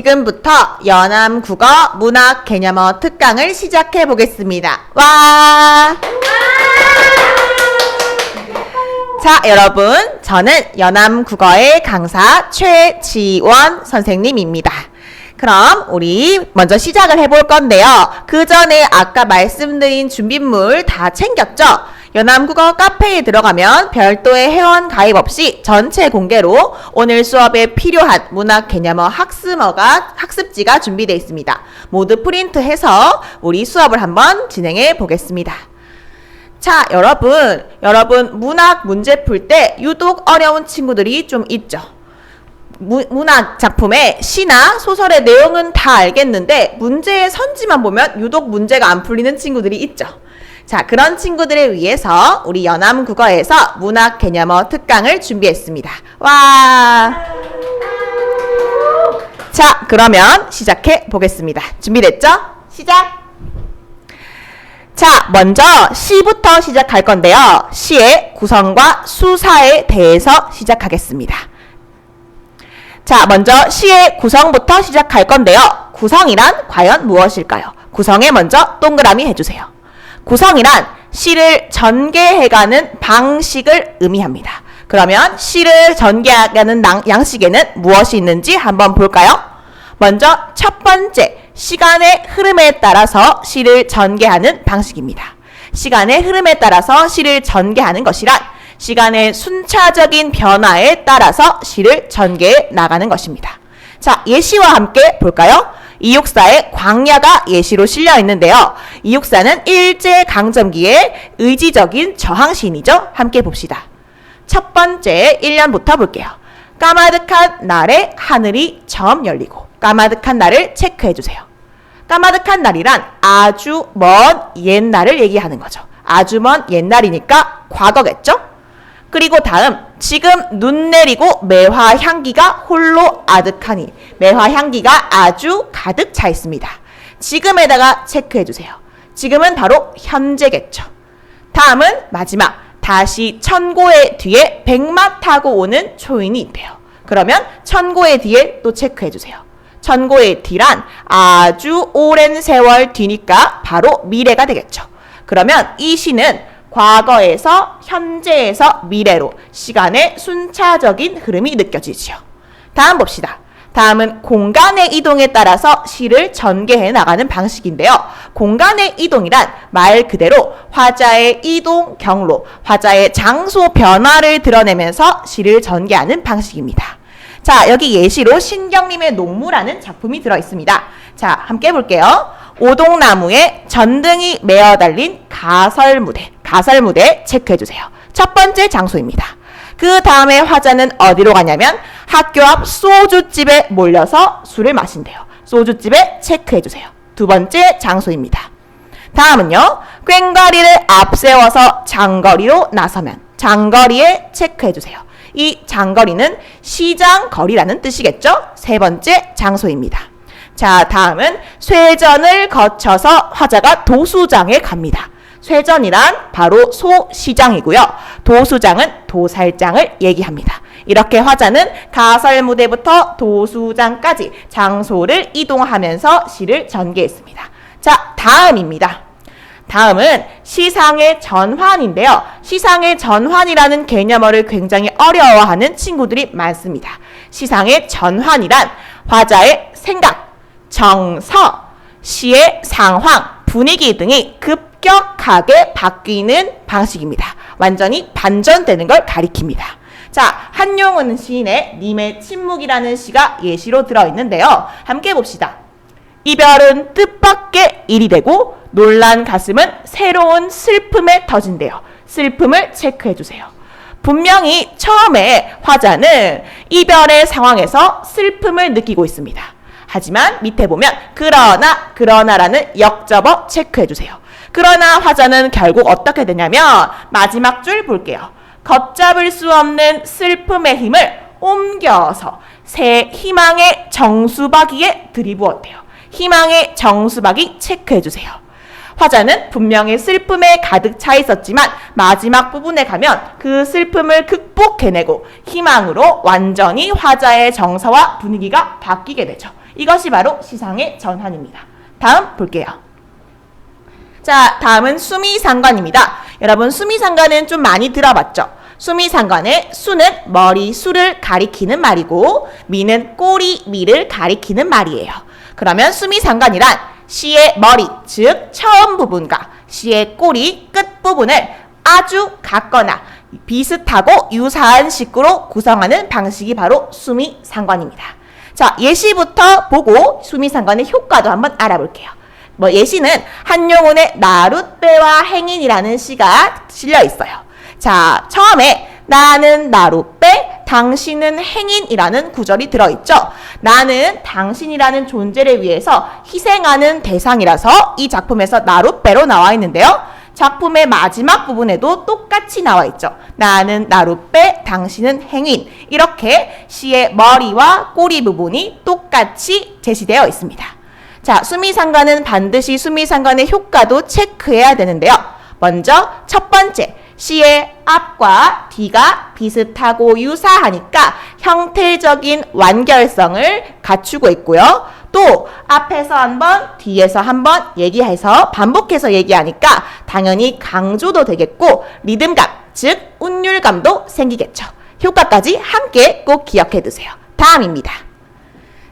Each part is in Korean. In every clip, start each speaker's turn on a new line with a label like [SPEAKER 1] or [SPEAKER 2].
[SPEAKER 1] 지금부터 연암국어 문학 개념어 특강을 시작해 보겠습니다. 와! 자, 여러분, 저는 연암국어의 강사 최지원 선생님입니다. 그럼 우리 먼저 시작을 해볼 건데요. 그 전에 아까 말씀드린 준비물 다 챙겼죠? 연암국어 카페에 들어가면 별도의 회원 가입 없이 전체 공개로 오늘 수업에 필요한 문학 개념어 학습지가 준비되어 있습니다. 모두 프린트해서 우리 수업을 한번 진행해 보겠습니다. 자, 여러분 문학 문제 풀 때 유독 어려운 친구들이 좀 있죠. 문학 작품의 시나 소설의 내용은 다 알겠는데 문제의 선지만 보면 유독 문제가 안 풀리는 친구들이 있죠. 자, 그런 친구들을 위해서 우리 연암국어에서 문학 개념어 특강을 준비했습니다. 와! 자, 그러면 시작해 보겠습니다. 준비됐죠? 시작! 자, 먼저 시부터 시작할 건데요. 시의 구성과 수사에 대해서 시작하겠습니다. 자, 먼저 시의 구성부터 시작할 건데요. 구성이란 과연 무엇일까요? 구성에 먼저 동그라미 해주세요. 구성이란 시를 전개해가는 방식을 의미합니다. 그러면 시를 전개하는 양식에는 무엇이 있는지 한번 볼까요? 먼저 첫 번째, 시간의 흐름에 따라서 시를 전개하는 방식입니다. 시간의 흐름에 따라서 시를 전개하는 것이란 시간의 순차적인 변화에 따라서 시를 전개해 나가는 것입니다. 자, 예시와 함께 볼까요? 이육사의 광야가 예시로 실려 있는데요. 이육사는 일제강점기의 의지적인 저항시인이죠. 함께 봅시다. 첫 번째 1년부터 볼게요. 까마득한 날에 하늘이 처음 열리고. 까마득한 날을 체크해 주세요. 까마득한 날이란 아주 먼 옛날을 얘기하는 거죠. 아주 먼 옛날이니까 과거겠죠? 그리고 다음, 지금 눈 내리고 매화 향기가 홀로 아득하니. 매화 향기가 아주 가득 차 있습니다. 지금에다가 체크해 주세요. 지금은 바로 현재겠죠. 다음은 마지막, 다시 천고의 뒤에 백마 타고 오는 초인이 있대요. 그러면 천고의 뒤에 또 체크해 주세요. 천고의 뒤란 아주 오랜 세월 뒤니까 바로 미래가 되겠죠. 그러면 이 시는 과거에서 현재에서 미래로 시간의 순차적인 흐름이 느껴지죠. 다음 봅시다. 다음은 공간의 이동에 따라서 시를 전개해 나가는 방식인데요. 공간의 이동이란 말 그대로 화자의 이동 경로, 화자의 장소 변화를 드러내면서 시를 전개하는 방식입니다. 자, 여기 예시로 신경림의 농무라는 작품이 들어있습니다. 자, 함께 볼게요. 오동나무에 전등이 매어 달린 가설무대 체크해주세요. 첫 번째 장소입니다. 그 다음에 화자는 어디로 가냐면 학교 앞 소주집에 몰려서 술을 마신대요. 소주집에 체크해주세요. 두 번째 장소입니다. 다음은요. 꽹과리를 앞세워서 장거리로 나서면 장거리에 체크해주세요. 이 장거리는 시장거리라는 뜻이겠죠? 세 번째 장소입니다. 자, 다음은 쇠전을 거쳐서 화자가 도수장에 갑니다. 쇠전이란 바로 소시장이고요. 도수장은 도살장을 얘기합니다. 이렇게 화자는 가설무대부터 도수장까지 장소를 이동하면서 시를 전개했습니다. 자, 다음입니다. 다음은 시상의 전환인데요. 시상의 전환이라는 개념어를 굉장히 어려워하는 친구들이 많습니다. 시상의 전환이란 화자의 생각, 정서, 시의 상황, 분위기 등이 급격하게 바뀌는 방식입니다. 완전히 반전되는 걸 가리킵니다. 자, 한용운 시인의 님의 침묵이라는 시가 예시로 들어있는데요. 함께 봅시다. 이별은 뜻밖의 일이 되고 놀란 가슴은 새로운 슬픔에 터진대요. 슬픔을 체크해주세요. 분명히 처음에 화자는 이별의 상황에서 슬픔을 느끼고 있습니다. 하지만 밑에 보면 그러나라는 역접어 체크해주세요. 그러나 화자는 결국 어떻게 되냐면 마지막 줄 볼게요. 걷잡을 수 없는 슬픔의 힘을 옮겨서 새 희망의 정수박이에 들이부었대요. 희망의 정수박이 체크해주세요. 화자는 분명히 슬픔에 가득 차 있었지만 마지막 부분에 가면 그 슬픔을 극복해내고 희망으로 완전히 화자의 정서와 분위기가 바뀌게 되죠. 이것이 바로 시상의 전환입니다. 다음 볼게요. 자, 다음은 수미상관입니다. 여러분, 수미상관은 좀 많이 들어봤죠? 수미상관의 수는 머리 수를 가리키는 말이고 미는 꼬리 미를 가리키는 말이에요. 그러면 수미상관이란 시의 머리, 즉 처음 부분과 시의 꼬리 끝 부분을 아주 같거나 비슷하고 유사한 식구로 구성하는 방식이 바로 수미상관입니다. 자, 예시부터 보고 수미상관의 효과도 한번 알아볼게요. 예시는 한용운의 나룻배와 행인이라는 시가 실려 있어요. 자, 처음에 나는 나룻배, 당신은 행인이라는 구절이 들어있죠. 나는 당신이라는 존재를 위해서 희생하는 대상이라서 이 작품에서 나룻배로 나와 있는데요. 작품의 마지막 부분에도 똑같이 나와 있죠. 나는 나룻배, 당신은 행인. 이렇게 시의 머리와 꼬리 부분이 똑같이 제시되어 있습니다. 자, 수미상관은 반드시 수미상관의 효과도 체크해야 되는데요. 먼저 첫 번째, 시의 앞과 뒤가 비슷하고 유사하니까 형태적인 완결성을 갖추고 있고요. 또 앞에서 한번 뒤에서 한번 얘기해서 반복해서 얘기하니까 당연히 강조도 되겠고 리듬감, 즉 운율감도 생기겠죠. 효과까지 함께 꼭 기억해 두세요. 다음입니다.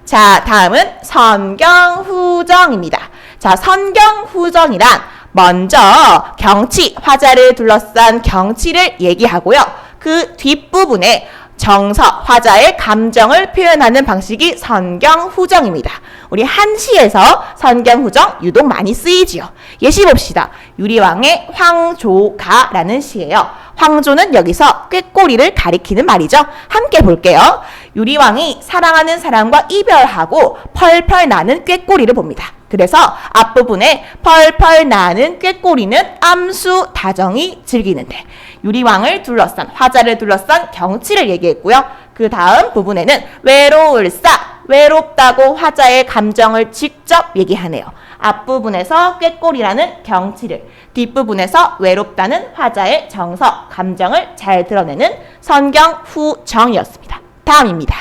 [SPEAKER 1] 자, 다음은 선경후정입니다. 자, 선경후정이란 먼저 경치, 화자를 둘러싼 경치를 얘기하고요. 그 뒷부분에 정서, 화자의 감정을 표현하는 방식이 선경후정입니다. 우리 한시에서 선경후정 유독 많이 쓰이지요. 예시 봅시다. 유리왕의 황조가라는 시예요. 황조는 여기서 꾀꼬리를 가리키는 말이죠. 함께 볼게요. 유리왕이 사랑하는 사람과 이별하고 펄펄 나는 꾀꼬리를 봅니다. 그래서 앞부분에 펄펄 나는 꾀꼬리는 암수 다정이 즐기는데 유리왕을 둘러싼, 화자를 둘러싼 경치를 얘기했고요. 그 다음 부분에는 외로울싸, 외롭다고 화자의 감정을 직접 얘기하네요. 앞부분에서 꾀꼬리라는 경치를, 뒷부분에서 외롭다는 화자의 정서, 감정을 잘 드러내는 선경후정이었습니다. 다음입니다.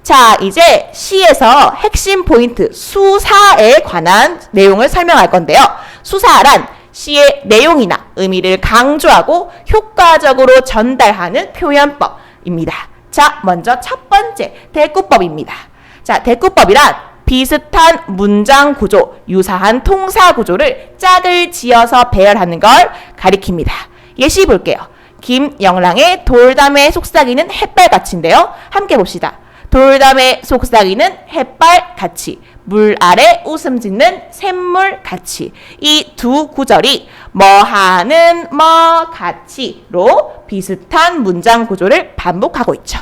[SPEAKER 1] 자, 이제 시에서 핵심 포인트 수사에 관한 내용을 설명할 건데요. 수사란 시의 내용이나 의미를 강조하고 효과적으로 전달하는 표현법입니다. 자, 먼저 첫 번째 대꾸법입니다. 자, 대꾸법이란 비슷한 문장 구조, 유사한 통사 구조를 짝을 지어서 배열하는 걸 가리킵니다. 예시 볼게요. 김영랑의 돌담에 속삭이는 햇발같이인데요. 함께 봅시다. 돌담에 속삭이는 햇발같이, 물 아래 웃음 짓는 샘물같이. 이 두 구절이 뭐하는 뭐같이로 비슷한 문장 구조를 반복하고 있죠.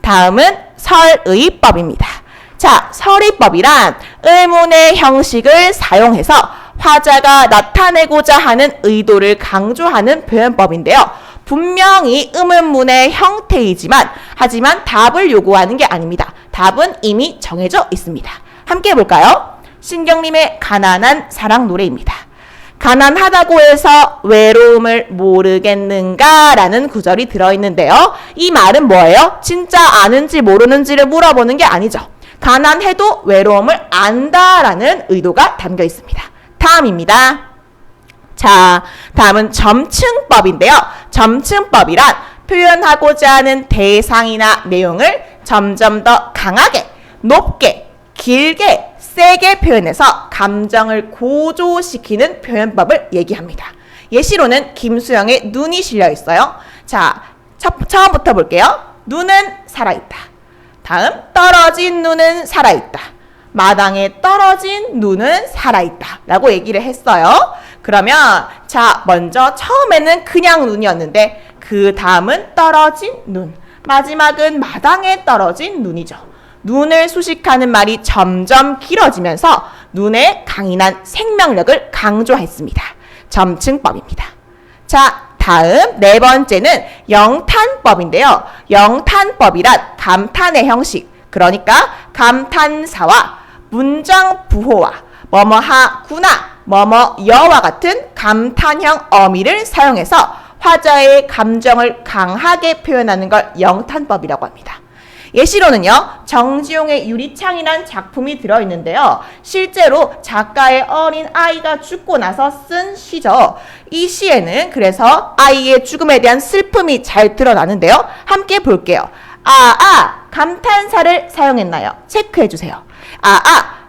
[SPEAKER 1] 다음은 설의법입니다. 자, 설의법이란 의문의 형식을 사용해서 화자가 나타내고자 하는 의도를 강조하는 표현법인데요. 분명히 의문문의 형태이지만 하지만 답을 요구하는 게 아닙니다. 답은 이미 정해져 있습니다. 함께 볼까요? 신경림의 가난한 사랑 노래입니다. 가난하다고 해서 외로움을 모르겠는가 라는 구절이 들어있는데요. 이 말은 뭐예요? 진짜 아는지 모르는지를 물어보는 게 아니죠. 가난해도 외로움을 안다라는 의도가 담겨 있습니다. 다음입니다. 자, 다음은 점층법인데요. 점층법이란 표현하고자 하는 대상이나 내용을 점점 더 강하게, 높게, 길게, 세게 표현해서 감정을 고조시키는 표현법을 얘기합니다. 예시로는 김수영의 눈이 실려 있어요. 자, 처음부터 볼게요. 눈은 살아있다. 다음, 떨어진 눈은 살아있다. 마당에 떨어진 눈은 살아있다 라고 얘기를 했어요. 그러면 자, 먼저 처음에는 그냥 눈이었는데 그 다음은 떨어진 눈, 마지막은 마당에 떨어진 눈이죠. 눈을 수식하는 말이 점점 길어지면서 눈의 강인한 생명력을 강조했습니다. 점층법입니다. 자, 다음 네 번째는 영탄법인데요. 영탄법이란 감탄의 형식, 그러니까 감탄사와 문장 부호와 뭐뭐하구나, 뭐뭐여와 같은 감탄형 어미를 사용해서 화자의 감정을 강하게 표현하는 걸 영탄법이라고 합니다. 예시로는요, 정지용의 유리창이란 작품이 들어있는데요. 실제로 작가의 어린 아이가 죽고 나서 쓴 시죠. 이 시에는 그래서 아이의 죽음에 대한 슬픔이 잘 드러나는데요. 함께 볼게요. 감탄사를 사용했나요? 체크해주세요.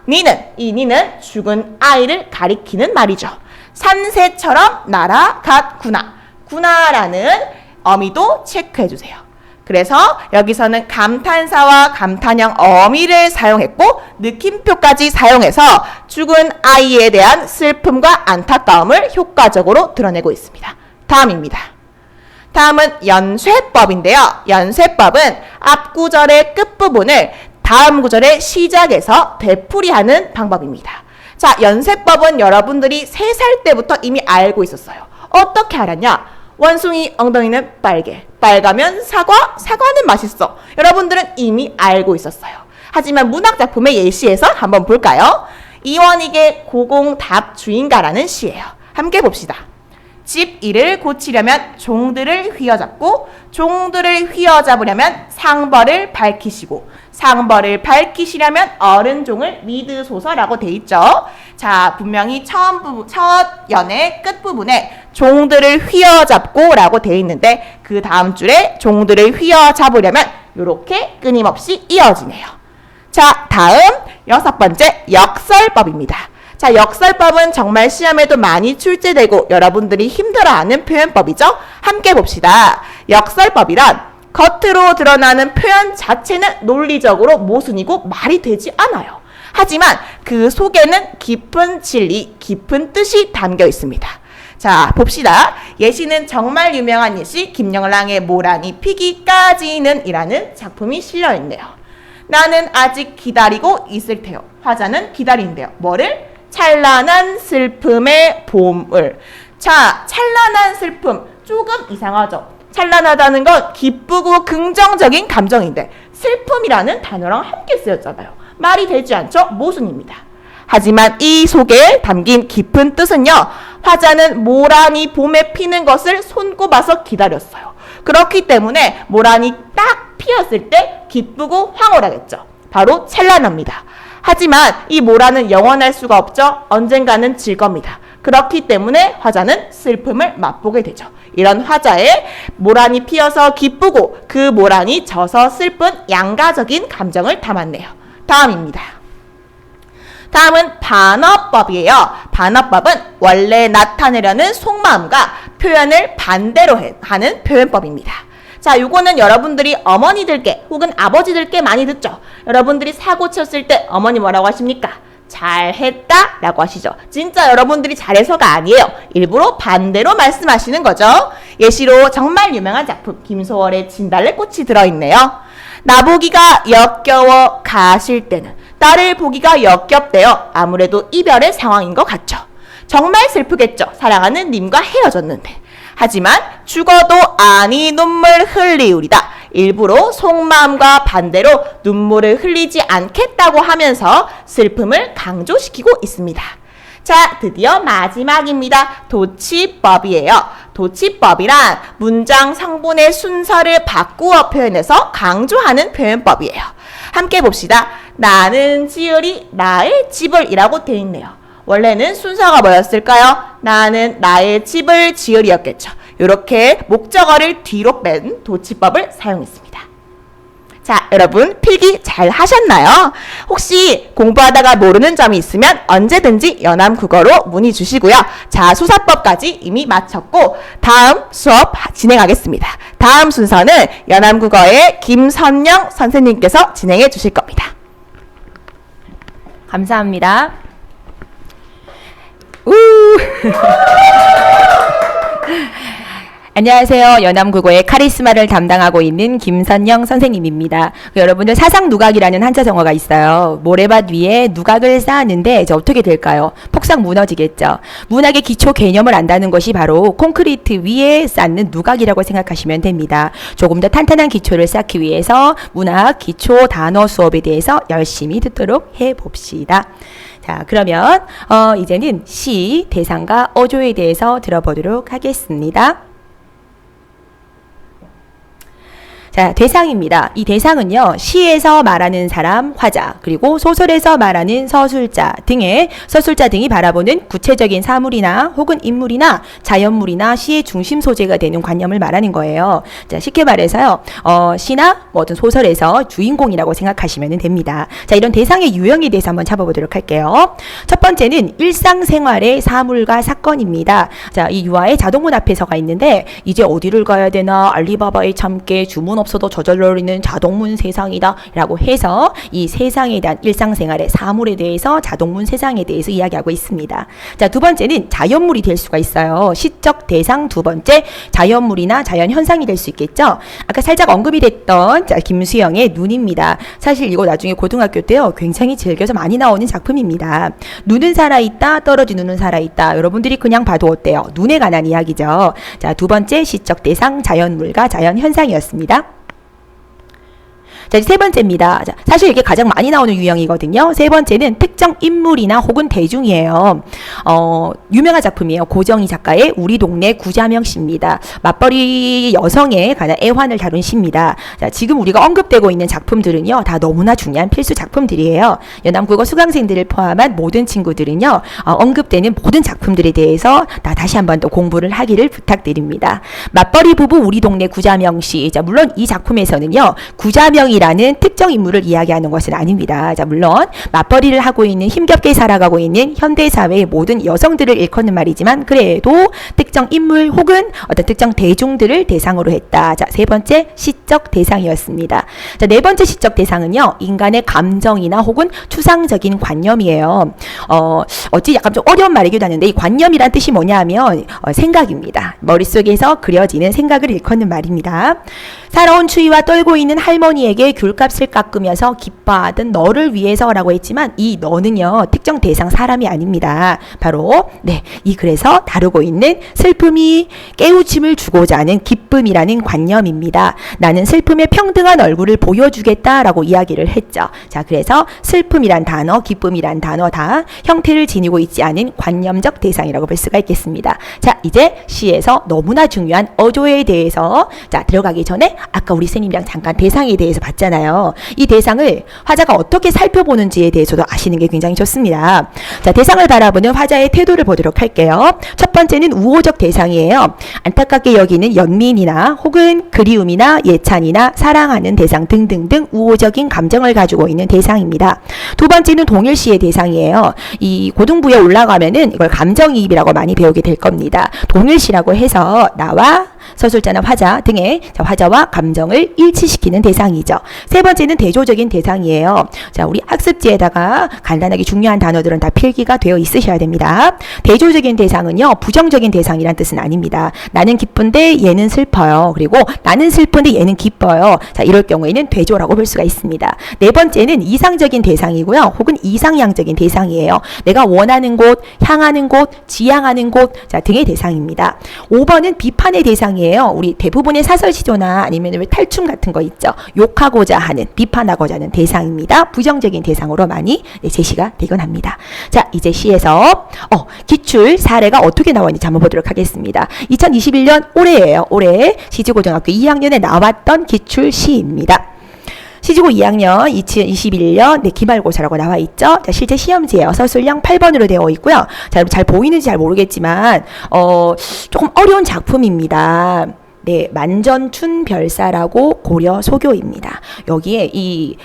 [SPEAKER 1] 니는 죽은 아이를 가리키는 말이죠. 산새처럼 날아갔구나. 구나라는 어미도 체크해주세요. 그래서 여기서는 감탄사와 감탄형 어미를 사용했고 느낌표까지 사용해서 죽은 아이에 대한 슬픔과 안타까움을 효과적으로 드러내고 있습니다. 다음입니다. 다음은 연쇄법인데요. 연쇄법은 앞 구절의 끝부분을 다음 구절의 시작에서 되풀이하는 방법입니다. 자, 연쇄법은 여러분들이 3살 때부터 이미 알고 있었어요. 어떻게 알았냐? 원숭이 엉덩이는 빨개. 빨가면 사과는 맛있어. 여러분들은 이미 알고 있었어요. 하지만 문학작품의 예시에서 한번 볼까요? 이원익의 고공답 주인가라는 시예요. 함께 봅시다. 집 일을 고치려면 종들을 휘어잡고 종들을 휘어잡으려면 상벌을 밝히시고 상벌을 밝히시려면 어른종을 믿으소서라고 돼 있죠. 자, 분명히 첫 연의 끝부분에 종들을 휘어잡고 라고 돼 있는데 그 다음 줄에 종들을 휘어잡으려면 이렇게 끊임없이 이어지네요. 자, 다음 6번째 역설법입니다. 자, 역설법은 정말 시험에도 많이 출제되고 여러분들이 힘들어하는 표현법이죠. 함께 봅시다. 역설법이란 겉으로 드러나는 표현 자체는 논리적으로 모순이고 말이 되지 않아요. 하지만 그 속에는 깊은 진리, 깊은 뜻이 담겨 있습니다. 자, 봅시다. 예시는 정말 유명한 예시 김영랑의 모란이 피기까지는 이라는 작품이 실려있네요. 나는 아직 기다리고 있을 테요. 화자는 기다린대요. 뭐를? 찬란한 슬픔의 봄을. 자, 찬란한 슬픔 조금 이상하죠. 찬란하다는 건 기쁘고 긍정적인 감정인데 슬픔이라는 단어랑 함께 쓰였잖아요. 말이 되지 않죠? 모순입니다. 하지만 이 속에 담긴 깊은 뜻은요. 화자는 모란이 봄에 피는 것을 손꼽아서 기다렸어요. 그렇기 때문에 모란이 딱 피었을 때 기쁘고 황홀하겠죠. 바로 찬란합니다. 하지만 이 모란은 영원할 수가 없죠. 언젠가는 질 겁니다. 그렇기 때문에 화자는 슬픔을 맛보게 되죠. 이런 화자의 모란이 피어서 기쁘고 그 모란이 져서 슬픈 양가적인 감정을 담았네요. 다음입니다. 다음은 반어법이에요. 반어법은 원래 나타내려는 속마음과 표현을 반대로 하는 표현법입니다. 자, 요거는 여러분들이 어머니들께 혹은 아버지들께 많이 듣죠. 여러분들이 사고 쳤을 때 어머니 뭐라고 하십니까? 잘했다 라고 하시죠. 진짜 여러분들이 잘해서가 아니에요. 일부러 반대로 말씀하시는 거죠. 예시로 정말 유명한 작품 김소월의 진달래꽃이 들어있네요. 나보기가 역겨워 가실 때는 딸을 보기가 역겹대요. 아무래도 이별의 상황인 것 같죠. 정말 슬프겠죠. 사랑하는 님과 헤어졌는데. 하지만 죽어도 아니 눈물 흘리우리다. 일부러 속마음과 반대로 눈물을 흘리지 않겠다고 하면서 슬픔을 강조시키고 있습니다. 자, 드디어 마지막입니다. 도치법이에요. 도치법이란 문장 성분의 순서를 바꾸어 표현해서 강조하는 표현법이에요. 함께 봅시다. 나는 지으리 나의 집을 이라고 되어 있네요. 원래는 순서가 뭐였을까요? 나는 나의 집을 지으리였겠죠. 이렇게 목적어를 뒤로 뺀 도치법을 사용했습니다. 자, 여러분 필기 잘 하셨나요? 혹시 공부하다가 모르는 점이 있으면 언제든지 연암국어로 문의 주시고요. 자, 수사법까지 이미 마쳤고 다음 수업 진행하겠습니다. 다음 순서는 연암국어의 김선영 선생님께서 진행해 주실 겁니다.
[SPEAKER 2] 감사합니다. 안녕하세요. 연암국어의 카리스마를 담당하고 있는 김선영 선생님입니다. 여러분들 사상누각이라는 한자 정어가 있어요. 모래밭 위에 누각을 쌓았는데 이제 어떻게 될까요? 폭삭 무너지겠죠. 문학의 기초 개념을 안다는 것이 바로 콘크리트 위에 쌓는 누각이라고 생각하시면 됩니다. 조금 더 탄탄한 기초를 쌓기 위해서 문학 기초 단어 수업에 대해서 열심히 듣도록 해봅시다. 자, 그러면 이제는 시, 대상과 어조에 대해서 들어보도록 하겠습니다. 자, 대상입니다. 이 대상은요, 시에서 말하는 사람, 화자, 그리고 소설에서 말하는 서술자 등이 바라보는 구체적인 사물이나 혹은 인물이나 자연물이나 시의 중심 소재가 되는 관념을 말하는 거예요. 자, 쉽게 말해서요, 시나 뭐 어떤 소설에서 주인공이라고 생각하시면 됩니다. 자, 이런 대상의 유형에 대해서 한번 잡아보도록 할게요. 첫 번째는 일상생활의 사물과 사건입니다. 자, 이 유아의 자동문 앞에서가 있는데, 이제 어디를 가야 되나, 알리바바의 참깨, 주문 없어도 저절로 열리는 자동문 세상이다 라고 해서 이 세상에 대한 일상생활의 사물에 대해서 자동문 세상에 대해서 이야기하고 있습니다. 자, 두 번째는 자연물이 될 수가 있어요. 시적 대상 두 번째, 자연물이나 자연현상이 될 수 있겠죠. 아까 살짝 언급이 됐던 김수영의 눈입니다. 사실 이거 나중에 고등학교 때요, 굉장히 즐겨서 많이 나오는 작품입니다. 눈은 살아있다, 떨어진 눈은 살아있다. 여러분들이 그냥 봐도 어때요? 눈에 관한 이야기죠. 자, 두 번째 시적 대상, 자연물과 자연현상이었습니다. 자, 세 번째입니다. 자, 사실 이게 가장 많이 나오는 유형이거든요. 세 번째는 특정 인물이나 혹은 대중이에요. 유명한 작품이에요. 고정희 작가의 우리 동네 구자명 시입니다. 맞벌이 여성에 관한 애환을 다룬 시입니다. 자, 지금 우리가 언급되고 있는 작품들은요, 다 너무나 중요한 필수 작품들이에요. 연암국어 수강생들을 포함한 모든 친구들은요, 언급되는 모든 작품들에 대해서 다시 한번 더 공부를 하기를 부탁드립니다. 맞벌이 부부 우리 동네 구자명 시. 자, 물론 이 작품에서는요, 구자명이 라는 특정 인물을 이야기하는 것은 아닙니다. 자, 물론 맞벌이를 하고 있는 힘겹게 살아가고 있는 현대사회의 모든 여성들을 일컫는 말이지만 그래도 특정 인물 혹은 어떤 특정 대중들을 대상으로 했다. 자, 세 번째 시적 대상이었습니다. 자, 네 번째 시적 대상은요, 인간의 감정이나 혹은 추상적인 관념이에요. 어찌 약간 좀 어려운 말이기도 하는데 이 관념이란 뜻이 뭐냐 하면 생각입니다. 머릿속에서 그려지는 생각을 일컫는 말입니다. 살아온 추위와 떨고 있는 할머니에게 귤값을 깎으면서 기뻐하던 너를 위해서라고 했지만 이 너는요, 특정 대상 사람이 아닙니다. 바로 이 글에서 다루고 있는 슬픔이 깨우침을 주고자 하는 기쁨이라는 관념입니다. 나는 슬픔의 평등한 얼굴을 보여주겠다라고 이야기를 했죠. 자, 그래서 슬픔이란 단어, 기쁨이란 단어 다 형태를 지니고 있지 않은 관념적 대상이라고 볼 수가 있겠습니다. 자, 이제 시에서 너무나 중요한 어조에 대해서 들어가기 전에 아까 우리 스님이랑 잠깐 대상에 대해서 봤잖아요. 이 대상을 화자가 어떻게 살펴보는지에 대해서도 아시는 게 굉장히 좋습니다. 자, 대상을 바라보는 화자의 태도를 보도록 할게요. 첫 번째는 우호적 대상이에요. 안타깝게 여기는 연민이나 혹은 그리움이나 예찬이나 사랑하는 대상 등등등 우호적인 감정을 가지고 있는 대상입니다. 두 번째는 동일시의 대상이에요. 이 고등부에 올라가면은 이걸 감정이입이라고 많이 배우게 될 겁니다. 동일시라고 해서 나와 서술자나 화자 등의 화자와 감정을 일치시키는 대상이죠. 세 번째는 대조적인 대상이에요. 자, 우리 학습지에다가 간단하게 중요한 단어들은 다 필기가 되어 있으셔야 됩니다. 대조적인 대상은요, 부정적인 대상이란 뜻은 아닙니다. 나는 기쁜데 얘는 슬퍼요. 그리고 나는 슬픈데 얘는 기뻐요. 자, 이럴 경우에는 대조라고 볼 수가 있습니다. 네 번째는 이상적인 대상이고요, 혹은 이상향적인 대상이에요. 내가 원하는 곳, 향하는 곳, 지향하는 곳 등의 대상입니다. 5번은 비판의 대상이에요. 우리 대부분의 사설 시조나 아니면 왜 탈춤 같은 거 있죠. 욕하고자 하는, 비판하고자 하는 대상입니다. 부정적인 대상으로 많이 제시가 되곤 합니다. 자, 이제 시에서 기출 사례가 어떻게 나왔는지 한번 보도록 하겠습니다. 2021년 올해예요. 올해 시지고등학교 2학년에 나왔던 기출 시입니다. 시지고 2학년 2021년 기말고사라고 나와 있죠. 자, 실제 시험지예요. 서술형 8번으로 되어 있고요. 자, 여러분 잘 보이는지 잘 모르겠지만 조금 어려운 작품입니다. 네, 만전춘별사라고 고려 소교입니다. 여기에 이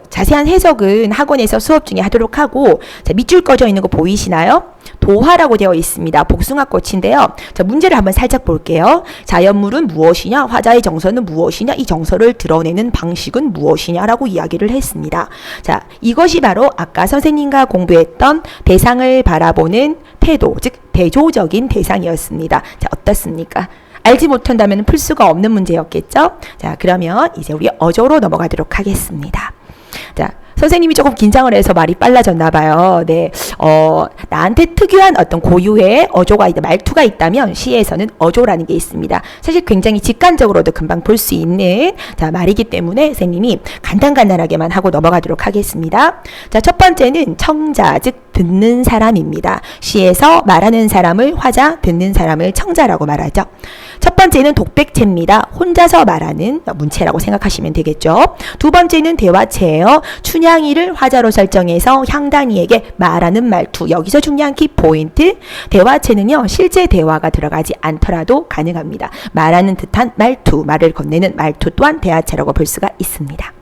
[SPEAKER 2] 자세한 해석은 학원에서 수업 중에 하도록 하고, 자, 밑줄 꺼져 있는 거 보이시나요? 도화라고 되어 있습니다. 복숭아꽃인데요. 자, 문제를 한번 살짝 볼게요. 자연물은 무엇이냐? 화자의 정서는 무엇이냐? 이 정서를 드러내는 방식은 무엇이냐라고 이야기를 했습니다. 자, 이것이 바로 아까 선생님과 공부했던 대상을 바라보는 태도, 즉 대조적인 대상이었습니다. 자, 어떻습니까? 알지 못한다면 풀 수가 없는 문제였겠죠? 자, 그러면 이제 우리 어조로 넘어가도록 하겠습니다. 자, 선생님이 조금 긴장을 해서 말이 빨라졌나 봐요. 네. 나한테 특유한 어떤 고유의 어조가 말투가 있다면 시에서는 어조라는 게 있습니다. 사실 굉장히 직관적으로도 금방 볼 수 있는 자, 말이기 때문에 선생님이 간단하게만 하고 넘어가도록 하겠습니다. 자, 첫 번째는 청자, 즉 듣는 사람입니다. 시에서 말하는 사람을 화자, 듣는 사람을 청자라고 말하죠. 첫 번째는 독백체입니다. 혼자서 말하는 문체라고 생각하시면 되겠죠. 두 번째는 대화체예요. 춘향이를 화자로 설정해서 향단이에게 말하는 말투. 여기서 중요한 키포인트. 대화체는요, 실제 대화가 들어가지 않더라도 가능합니다. 말하는 듯한 말투, 말을 건네는 말투 또한 대화체라고 볼 수가 있습니다.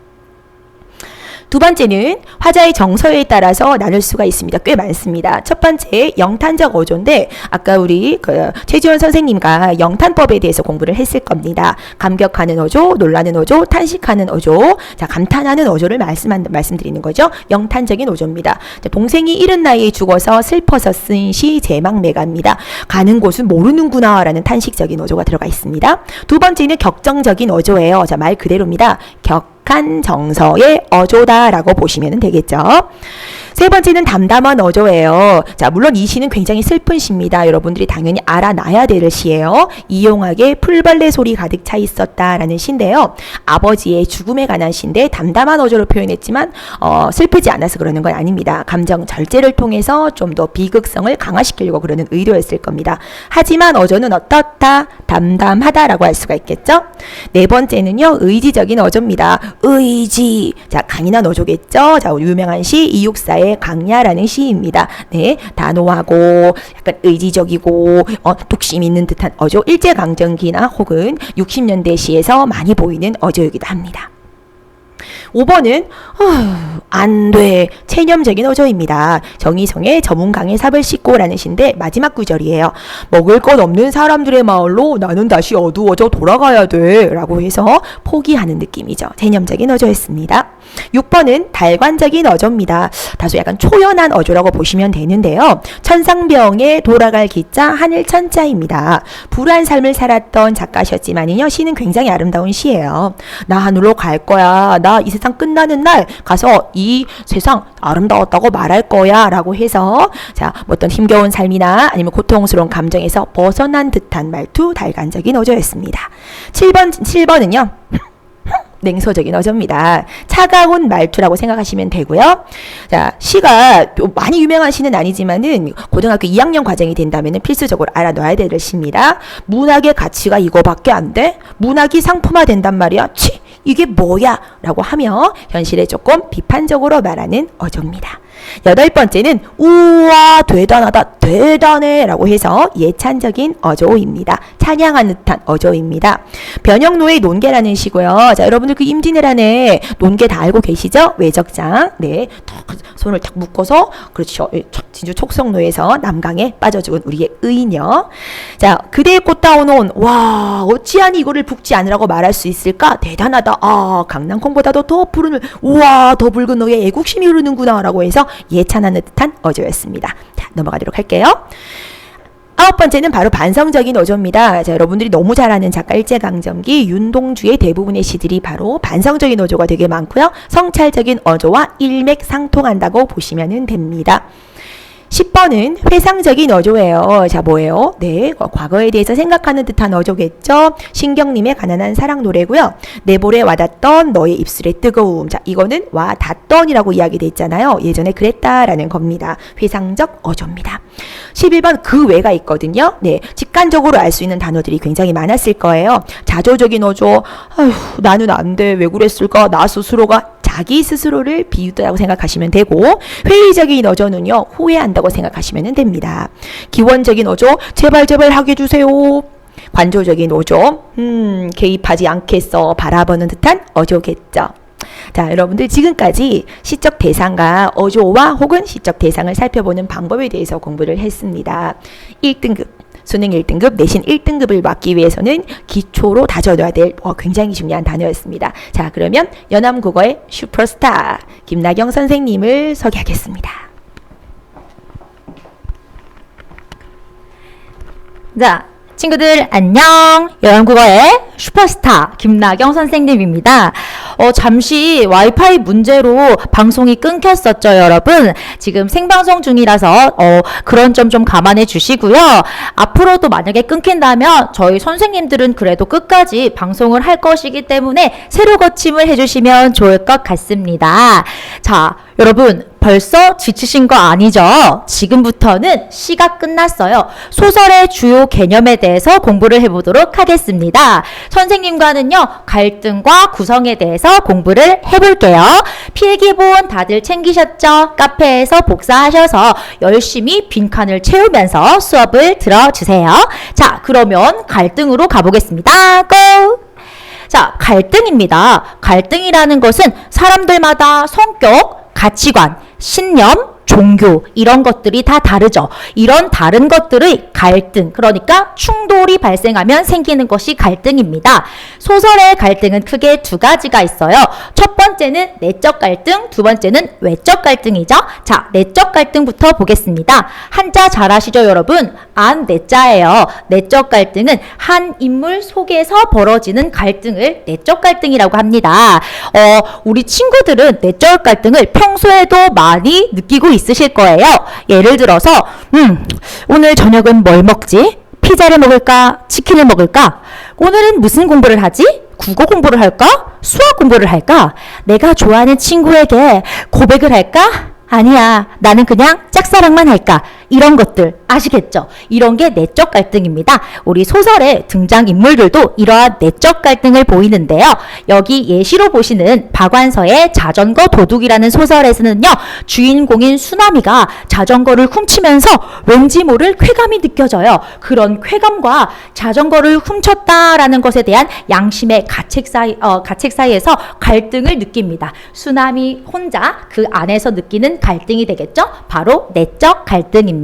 [SPEAKER 2] 두 번째는 화자의 정서에 따라서 나눌 수가 있습니다. 꽤 많습니다. 첫 번째 영탄적 어조인데 아까 우리 최지원 선생님과 영탄법에 대해서 공부를 했을 겁니다. 감격하는 어조, 놀라는 어조, 탄식하는 어조, 자 감탄하는 어조를 말씀드리는 거죠. 영탄적인 어조입니다. 자, 봉생이 이른 나이에 죽어서 슬퍼서 쓴 시 제망매가입니다. 가는 곳은 모르는구나 라는 탄식적인 어조가 들어가 있습니다. 두 번째는 격정적인 어조예요. 자, 말 그대로입니다. 한 정서의 어조다라고 보시면 되겠죠. 세 번째는 담담한 어조예요. 자, 물론 이 시는 굉장히 슬픈 시입니다. 여러분들이 당연히 알아놔야 될 시예요. 이용하게 풀벌레 소리 가득 차 있었다라는 시인데요. 아버지의 죽음에 관한 시인데 담담한 어조로 표현했지만 슬프지 않아서 그러는 건 아닙니다. 감정 절제를 통해서 좀 더 비극성을 강화시키려고 그러는 의도였을 겁니다. 하지만 어조는 어떻다? 담담하다라고 할 수가 있겠죠. 네 번째는요, 의지적인 어조입니다. 의지. 자, 강인한 어조겠죠. 자, 유명한 시 이육사의 강야라는 시입니다. 네, 단호하고 약간 의지적이고 독심 있는 듯한 어조. 일제강점기나 혹은 60년대 시에서 많이 보이는 어조이기도 합니다. 5번은 안 돼. 체념적인 어조입니다. 정의성의 저문강의 삽을 씻고라는 시인데 마지막 구절이에요. 먹을 것 없는 사람들의 마을로 나는 다시 어두워져 돌아가야 돼 라고 해서 포기하는 느낌이죠. 체념적인 어조였습니다. 6번은 달관적인 어조입니다. 다소 약간 초연한 어조라고 보시면 되는데요. 천상병에 돌아갈 기자 하늘천자입니다. 불우한 삶을 살았던 작가셨지만요, 시는 굉장히 아름다운 시예요. 나 하늘로 갈 거야. 나 이 세상 끝나는 날 가서 이 세상 아름다웠다고 말할 거야 라고 해서 자, 어떤 힘겨운 삶이나 아니면 고통스러운 감정에서 벗어난 듯한 말투, 달관적인 어조였습니다. 7번은요 냉소적인 어조입니다. 차가운 말투라고 생각하시면 되고요. 자, 시가 많이 유명한 시는 아니지만은 고등학교 2학년 과정이 된다면 필수적으로 알아놔야 될 시입니다. 문학의 가치가 이거밖에 안 돼? 문학이 상품화된단 말이야? 치! 이게 뭐야? 라고 하며 현실에 조금 비판적으로 말하는 어조입니다. 8번째는 우와 대단하다 대단해 라고 해서 예찬적인 어조입니다. 찬양하는 듯한 어조입니다. 변형노의 논계라는 시고요. 자, 여러분들 그 임진왜란에 논계 다 알고 계시죠? 외적장. 네, 손을 탁 묶어서 그렇죠. 진주 촉성로에서 남강에 빠져 죽은 우리의 의녀. 자, 그대의 꽃다운 와 어찌하니 이거를 붓지 않으라고 말할 수 있을까? 대단하다. 아, 강낭콩보다도 더 푸른 우와 더 붉은 너의 애국심이 흐르는구나 라고 해서 예찬하는 듯한 어조였습니다. 자, 넘어가도록 할게요. 9번째는 바로 반성적인 어조입니다. 자, 여러분들이 너무 잘 아는 작가 일제강점기 윤동주의 대부분의 시들이 바로 반성적인 어조가 되게 많고요. 성찰적인 어조와 일맥상통한다고 보시면 됩니다. 10번은 회상적인 어조예요. 자, 뭐예요? 네, 과거에 대해서 생각하는 듯한 어조겠죠. 신경님의 가난한 사랑 노래고요. 내볼에 와닿던 너의 입술의 뜨거움. 자, 이거는 와닿던이라고 이야기돼 있잖아요. 예전에 그랬다라는 겁니다. 회상적 어조입니다. 11번 그 외가 있거든요. 네, 직관적으로 알 수 있는 단어들이 굉장히 많았을 거예요. 자조적인 어조. 아휴, 나는 안 돼. 왜 그랬을까? 나 스스로가 자기 스스로를 비웃다고 생각하시면 되고, 회의적인 어조는요, 후회한다고 생각하시면 됩니다. 기원적인 어조, 제발 하게 해주세요. 관조적인 어조, 개입하지 않겠어. 바라보는 듯한 어조겠죠. 자, 여러분들 지금까지 시적 대상과 어조와 혹은 시적 대상을 살펴보는 방법에 대해서 공부를 했습니다. 1등급. 수능 1등급, 내신 1등급을 맞기 위해서는 기초로 다져둬야 될 굉장히 중요한 단어였습니다. 자, 그러면 연암국어의 슈퍼스타 김나경 선생님을 소개하겠습니다.
[SPEAKER 3] 자, 친구들 안녕. 연암국어의 슈퍼스타 김나경 선생님입니다. 잠시 와이파이 문제로 방송이 끊겼었죠, 여러분. 지금 생방송 중이라서 그런 점 좀 감안해 주시고요. 앞으로도 만약에 끊긴다면 저희 선생님들은 그래도 끝까지 방송을 할 것이기 때문에 새로 거침을 해주시면 좋을 것 같습니다. 자, 여러분 벌써 지치신 거 아니죠? 지금부터는 시가 끝났어요. 소설의 주요 개념에 대해서 공부를 해보도록 하겠습니다. 선생님과는요, 갈등과 구성에 대해서 공부를 해볼게요. 필기본 다들 챙기셨죠? 카페에서 복사하셔서 열심히 빈칸을 채우면서 수업을 들어주세요. 자, 그러면 갈등으로 가보겠습니다. 고! 자, 갈등입니다. 갈등이라는 것은 사람들마다 성격, 가치관, 신념, 종교 이런 것들이 다 다르죠. 이런 다른 것들의 갈등, 그러니까 충돌이 발생하면 생기는 것이 갈등입니다. 소설의 갈등은 크게 두 가지가 있어요. 첫 번째는 내적 갈등, 두 번째는 외적 갈등이죠. 자, 내적 갈등부터 보겠습니다. 한자 잘 아시죠, 여러분? 안 내자예요. 내적 갈등은 한 인물 속에서 벌어지는 갈등을 내적 갈등이라고 합니다. 우리 친구들은 내적 갈등을 평소에도 많이 느끼고 있으실 거예요. 예를 들어서 오늘 저녁은 뭘 먹지? 피자를 먹을까? 치킨을 먹을까? 오늘은 무슨 공부를 하지? 국어 공부를 할까? 수학 공부를 할까? 내가 좋아하는 친구에게 고백을 할까? 아니야, 나는 그냥 짝사랑만 할까? 이런 것들 아시겠죠? 이런 게 내적 갈등입니다. 우리 소설의 등장인물들도 이러한 내적 갈등을 보이는데요. 여기 예시로 보시는 박완서의 자전거 도둑이라는 소설에서는요, 주인공인 수남이가 자전거를 훔치면서 왠지 모를 쾌감이 느껴져요. 그런 쾌감과 자전거를 훔쳤다라는 것에 대한 양심의 가책 사이에서 갈등을 느낍니다. 수남이 혼자 그 안에서 느끼는 갈등이 되겠죠? 바로 내적 갈등입니다.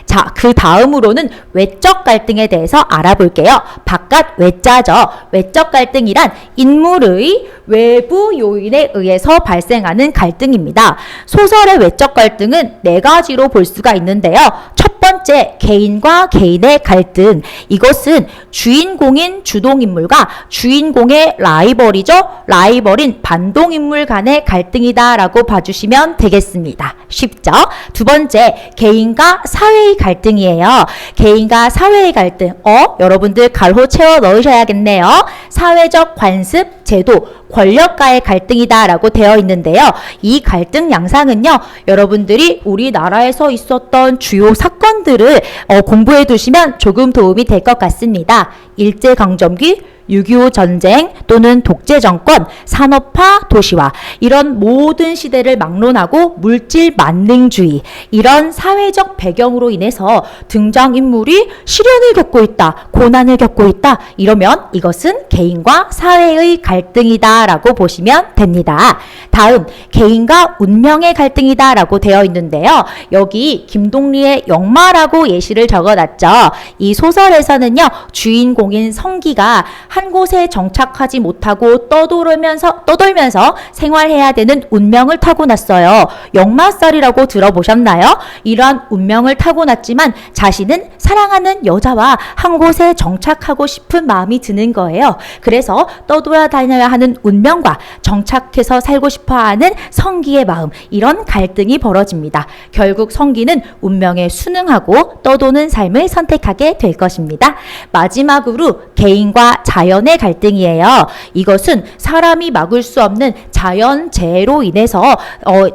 [SPEAKER 3] 자, 그 다음으로는 외적 갈등에 대해서 알아볼게요. 바깥 외자죠. 외적 갈등이란 인물의 외부 요인에 의해서 발생하는 갈등입니다. 소설의 외적 갈등은 네 가지로 볼 수가 있는데요. 첫 번째, 개인과 개인의 갈등. 이것은 주인공인 주동인물과 주인공의 라이벌이죠. 라이벌인 반동인물 간의 갈등이다라고 봐주시면 되겠습니다. 쉽죠? 두 번째, 개인과 사회의 갈등이에요. 개인과 사회의 갈등. 여러분들 가로 채워 넣으셔야겠네요. 사회적 관습, 제도, 권력과의 갈등이다라고 되어 있는데요. 이 갈등 양상은요, 여러분들이 우리나라에서 있었던 주요 사건들을 공부해 두시면 조금 도움이 될 것 같습니다. 일제강점기, 6.25 전쟁 또는 독재정권, 산업화, 도시화 이런 모든 시대를 막론하고 물질 만능주의 이런 사회적 배경으로 인해서 등장인물이 시련을 겪고 있다, 고난을 겪고 있다 이러면 이것은 개인과 사회의 갈등이다 라고 보시면 됩니다. 다음, 개인과 운명의 갈등이다 라고 되어 있는데요. 여기 김동리의 역마라고 예시를 적어놨죠. 이 소설에서는요, 주인공인 성기가 한 곳에 정착하지 못하고 떠돌면서 생활해야 되는 운명을 타고났어요. 역마살이라고 들어보셨나요? 이러한 운명을 타고났지만 자신은 사랑하는 여자와 한 곳에 정착하고 싶은 마음이 드는 거예요. 그래서 떠돌아다녀야 하는 운명과 정착해서 살고 싶어하는 성기의 마음, 이런 갈등이 벌어집니다. 결국 성기는 운명에 순응하고 떠도는 삶을 선택하게 될 것입니다. 마지막으로 개인과 자연의 갈등이에요. 이것은 사람이 막을 수 없는 자연재해로 인해서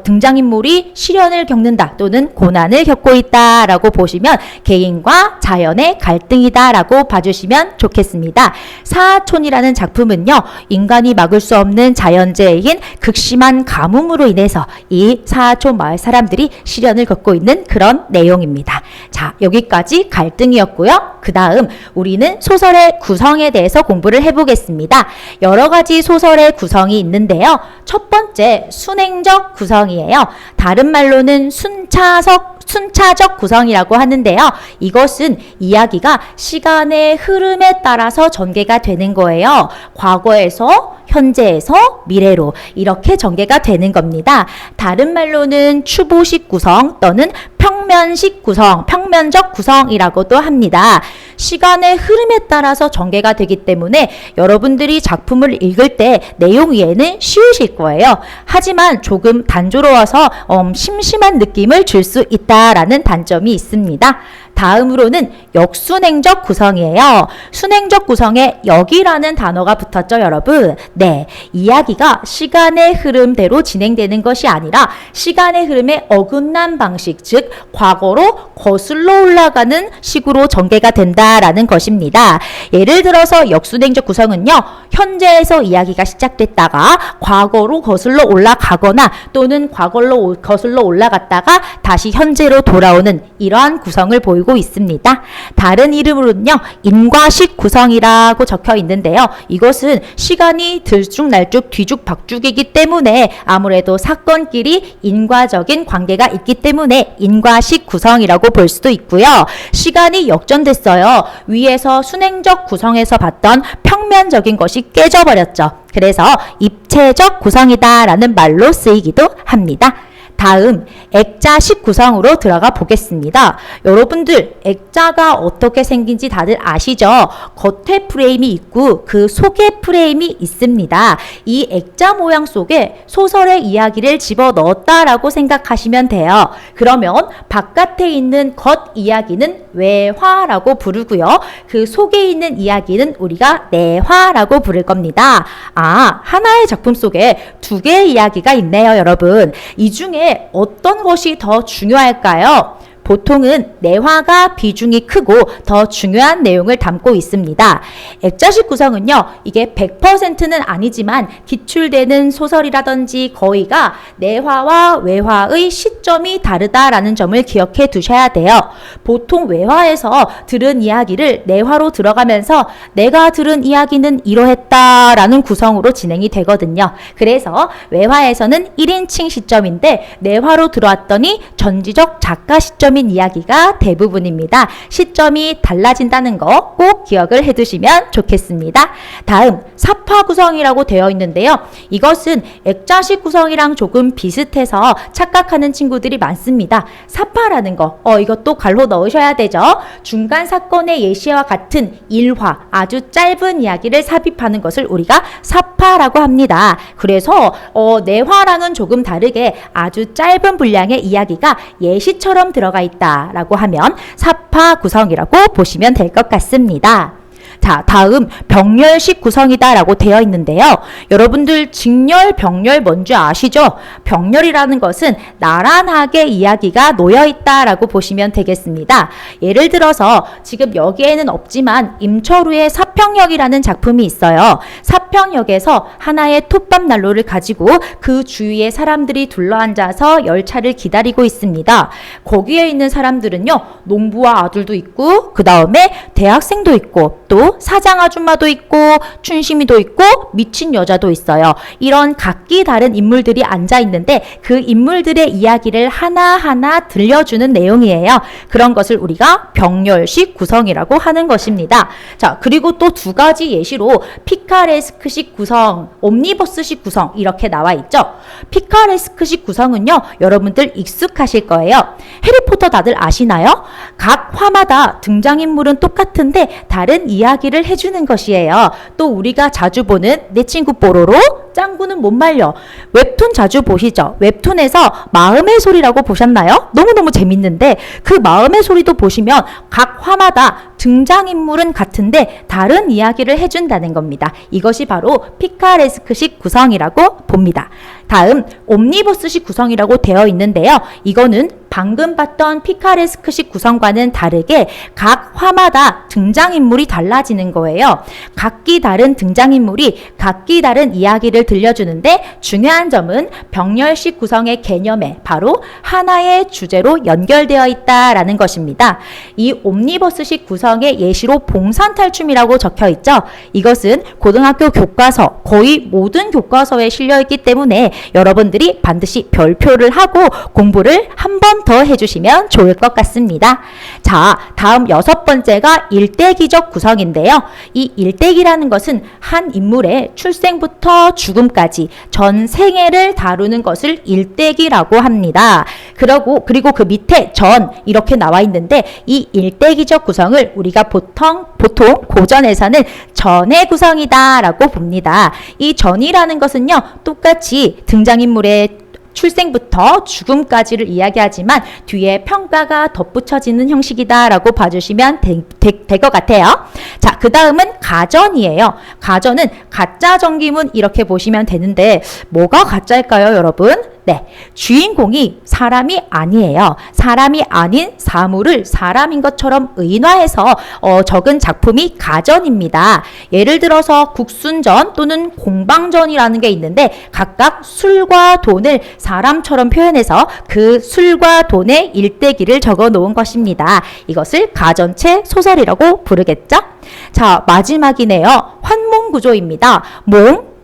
[SPEAKER 3] 등장인물이 시련을 겪는다 또는 고난을 겪고 있다라고 보시면 개인과 자연의 갈등이다라고 봐주시면 좋겠습니다. 사하촌이라는 작품은요, 인간이 막을 수 없는 자연재해인 극심한 가뭄으로 인해서 이 사하촌 마을 사람들이 시련을 겪고 있는 그런 내용입니다. 자, 여기까지 갈등이었고요. 그 다음 우리는 소설의 구성에 대해서 공부를 해보겠습니다. 여러 가지 소설의 구성이 있는데요. 첫 번째, 순행적 구성이에요. 다른 말로는 순차적 구성이라고 하는데요. 이것은 이야기가 시간의 흐름에 따라서 전개가 되는 거예요. 과거에서, 현재에서, 미래로 이렇게 전개가 되는 겁니다. 다른 말로는 추보식 구성 또는 평면식 구성, 평면적 구성이라고도 합니다. 시간의 흐름에 따라서 전개가 되기 때문에 여러분들이 작품을 읽을 때 내용 이해는 쉬우실 거예요. 하지만 조금 단조로워서 심심한 느낌을 줄 수 있다라는 단점이 있습니다. 다음으로는 역순행적 구성이에요. 순행적 구성에 역이라는 단어가 붙었죠, 여러분? 네, 이야기가 시간의 흐름대로 진행되는 것이 아니라 시간의 흐름에 어긋난 방식, 즉 과거로 거슬러 올라가는 식으로 전개가 된다라는 것입니다. 예를 들어서 역순행적 구성은요, 현재에서 이야기가 시작됐다가 과거로 거슬러 올라가거나 또는 과거로 거슬러 올라갔다가 다시 현재로 돌아오는 이러한 구성을 보이고 있습니다. 다른 이름으로는요, 인과식 구성이라고 적혀 있는데요. 이것은 시간이 들쭉날쭉 뒤죽박죽이기 때문에 아무래도 사건끼리 인과적인 관계가 있기 때문에 인과식 구성이라고 볼 수도 있고요. 시간이 역전됐어요. 위에서 순행적 구성에서 봤던 평면적인 것이 깨져버렸죠. 그래서 입체적 구성이다라는 말로 쓰이기도 합니다. 다음 액자식 구성으로 들어가 보겠습니다. 여러분들 액자가 어떻게 생긴지 다들 아시죠? 겉에 프레임이 있고 그 속에 프레임이 있습니다. 이 액자 모양 속에 소설의 이야기를 집어넣었다라고 생각하시면 돼요. 그러면 바깥에 있는 겉 이야기는 외화라고 부르고요. 그 속에 있는 이야기는 우리가 내화라고 부를 겁니다. 하나의 작품 속에 두 개의 이야기가 있네요, 여러분. 이 중에 어떤 것이 더 중요할까요? 보통은 내화가 비중이 크고 더 중요한 내용을 담고 있습니다. 액자식 구성은요, 이게 100%는 아니지만 기출되는 소설이라든지 거의가 내화와 외화의 시점이 다르다라는 점을 기억해 두셔야 돼요. 보통 외화에서 들은 이야기를 내화로 들어가면서 내가 들은 이야기는 이러했다라는 구성으로 진행이 되거든요. 그래서 외화에서는 1인칭 시점인데 내화로 들어왔더니 전지적 작가 시점이 이야기가 대부분입니다. 시점이 달라진다는 거 꼭 기억을 해두시면 좋겠습니다. 다음 사파 구성이라고 되어 있는데요. 이것은 액자식 구성이랑 조금 비슷해서 착각하는 친구들이 많습니다. 사파라는 거 이것도 갈로 넣으셔야 되죠. 중간 사건의 예시와 같은 일화, 아주 짧은 이야기를 삽입하는 것을 우리가 사파라고 합니다. 그래서 내화랑은 조금 다르게 아주 짧은 분량의 이야기가 예시처럼 들어가 있다라고 하면 사파 구성이라고 보시면 될 것 같습니다. 자, 다음 병렬식 구성이다라고 되어 있는데요. 여러분들 직렬, 병렬 뭔지 아시죠? 병렬이라는 것은 나란하게 이야기가 놓여 있다라고 보시면 되겠습니다. 예를 들어서 지금 여기에는 없지만 임철우의 사평역이라는 작품이 있어요. 사평역에서 하나의 톱밥 난로를 가지고 그 주위에 사람들이 둘러앉아서 열차를 기다리고 있습니다. 거기에 있는 사람들은요, 농부와 아들도 있고 그 다음에 대학생도 있고 또 사장 아줌마도 있고 춘심이도 있고 미친 여자도 있어요. 이런 각기 다른 인물들이 앉아 있는데 그 인물들의 이야기를 하나하나 들려주는 내용이에요. 그런 것을 우리가 병렬식 구성이라고 하는 것입니다. 자, 그리고 또 두 가지 예시로 피카레스크식 구성, 옴니버스식 구성 이렇게 나와 있죠. 피카레스크식 구성은요, 여러분들 익숙하실 거예요. 해리포터 다들 아시나요? 각 화마다 등장인물은 똑같은데 다른 이야기를 해주는 것이에요. 또 우리가 자주 보는 내 친구 뽀로로, 짱구는 못 말려. 웹툰 자주 보시죠? 웹툰에서 마음의 소리라고 보셨나요? 너무너무 재밌는데 그 마음의 소리도 보시면 각 화마다 등장인물은 같은데 다른 이야기를 해준다는 겁니다. 이것이 바로 피카레스크식 구성이라고 봅니다. 다음 옴니버스식 구성이라고 되어 있는데요. 이거는 방금 봤던 피카레스크식 구성과는 다르게 각 화마다 등장인물이 달라지는 거예요. 각기 다른 등장인물이 각기 다른 이야기를 들려주는데 중요한 점은 병렬식 구성의 개념에 바로 하나의 주제로 연결되어 있다라는 것입니다. 이 옴니버스식 구성의 예시로 봉산탈춤이라고 적혀 있죠. 이것은 고등학교 교과서, 거의 모든 교과서에 실려있기 때문에 여러분들이 반드시 별표를 하고 공부를 한 번 더 해주시면 좋을 것 같습니다. 자, 다음 6번째가 일대기적 구성인데요. 이 일대기라는 것은 한 인물의 출생부터 죽음까지 전 생애를 다루는 것을 일대기라고 합니다. 그리고 그 밑에 전 이렇게 나와 있는데 이 일대기적 구성을 우리가 보통 고전에서는 전의 구성이다라고 봅니다. 이 전이라는 것은요, 똑같이 등장인물의 출생부터 죽음까지를 이야기하지만 뒤에 평가가 덧붙여지는 형식이다라고 봐주시면 될 것 같아요. 자, 그 다음은 가전이에요. 가전은 가짜 정기문 이렇게 보시면 되는데 뭐가 가짜일까요, 여러분? 네, 주인공이 사람이 아니에요. 사람이 아닌 사물을 사람인 것처럼 의인화해서 적은 작품이 가전입니다. 예를 들어서 국순전 또는 공방전이라는 게 있는데 각각 술과 돈을 사람처럼 표현해서 그 술과 돈의 일대기를 적어 놓은 것입니다. 이것을 가전체 소설이라고 부르겠죠? 자, 마지막이네요. 환몽구조입니다.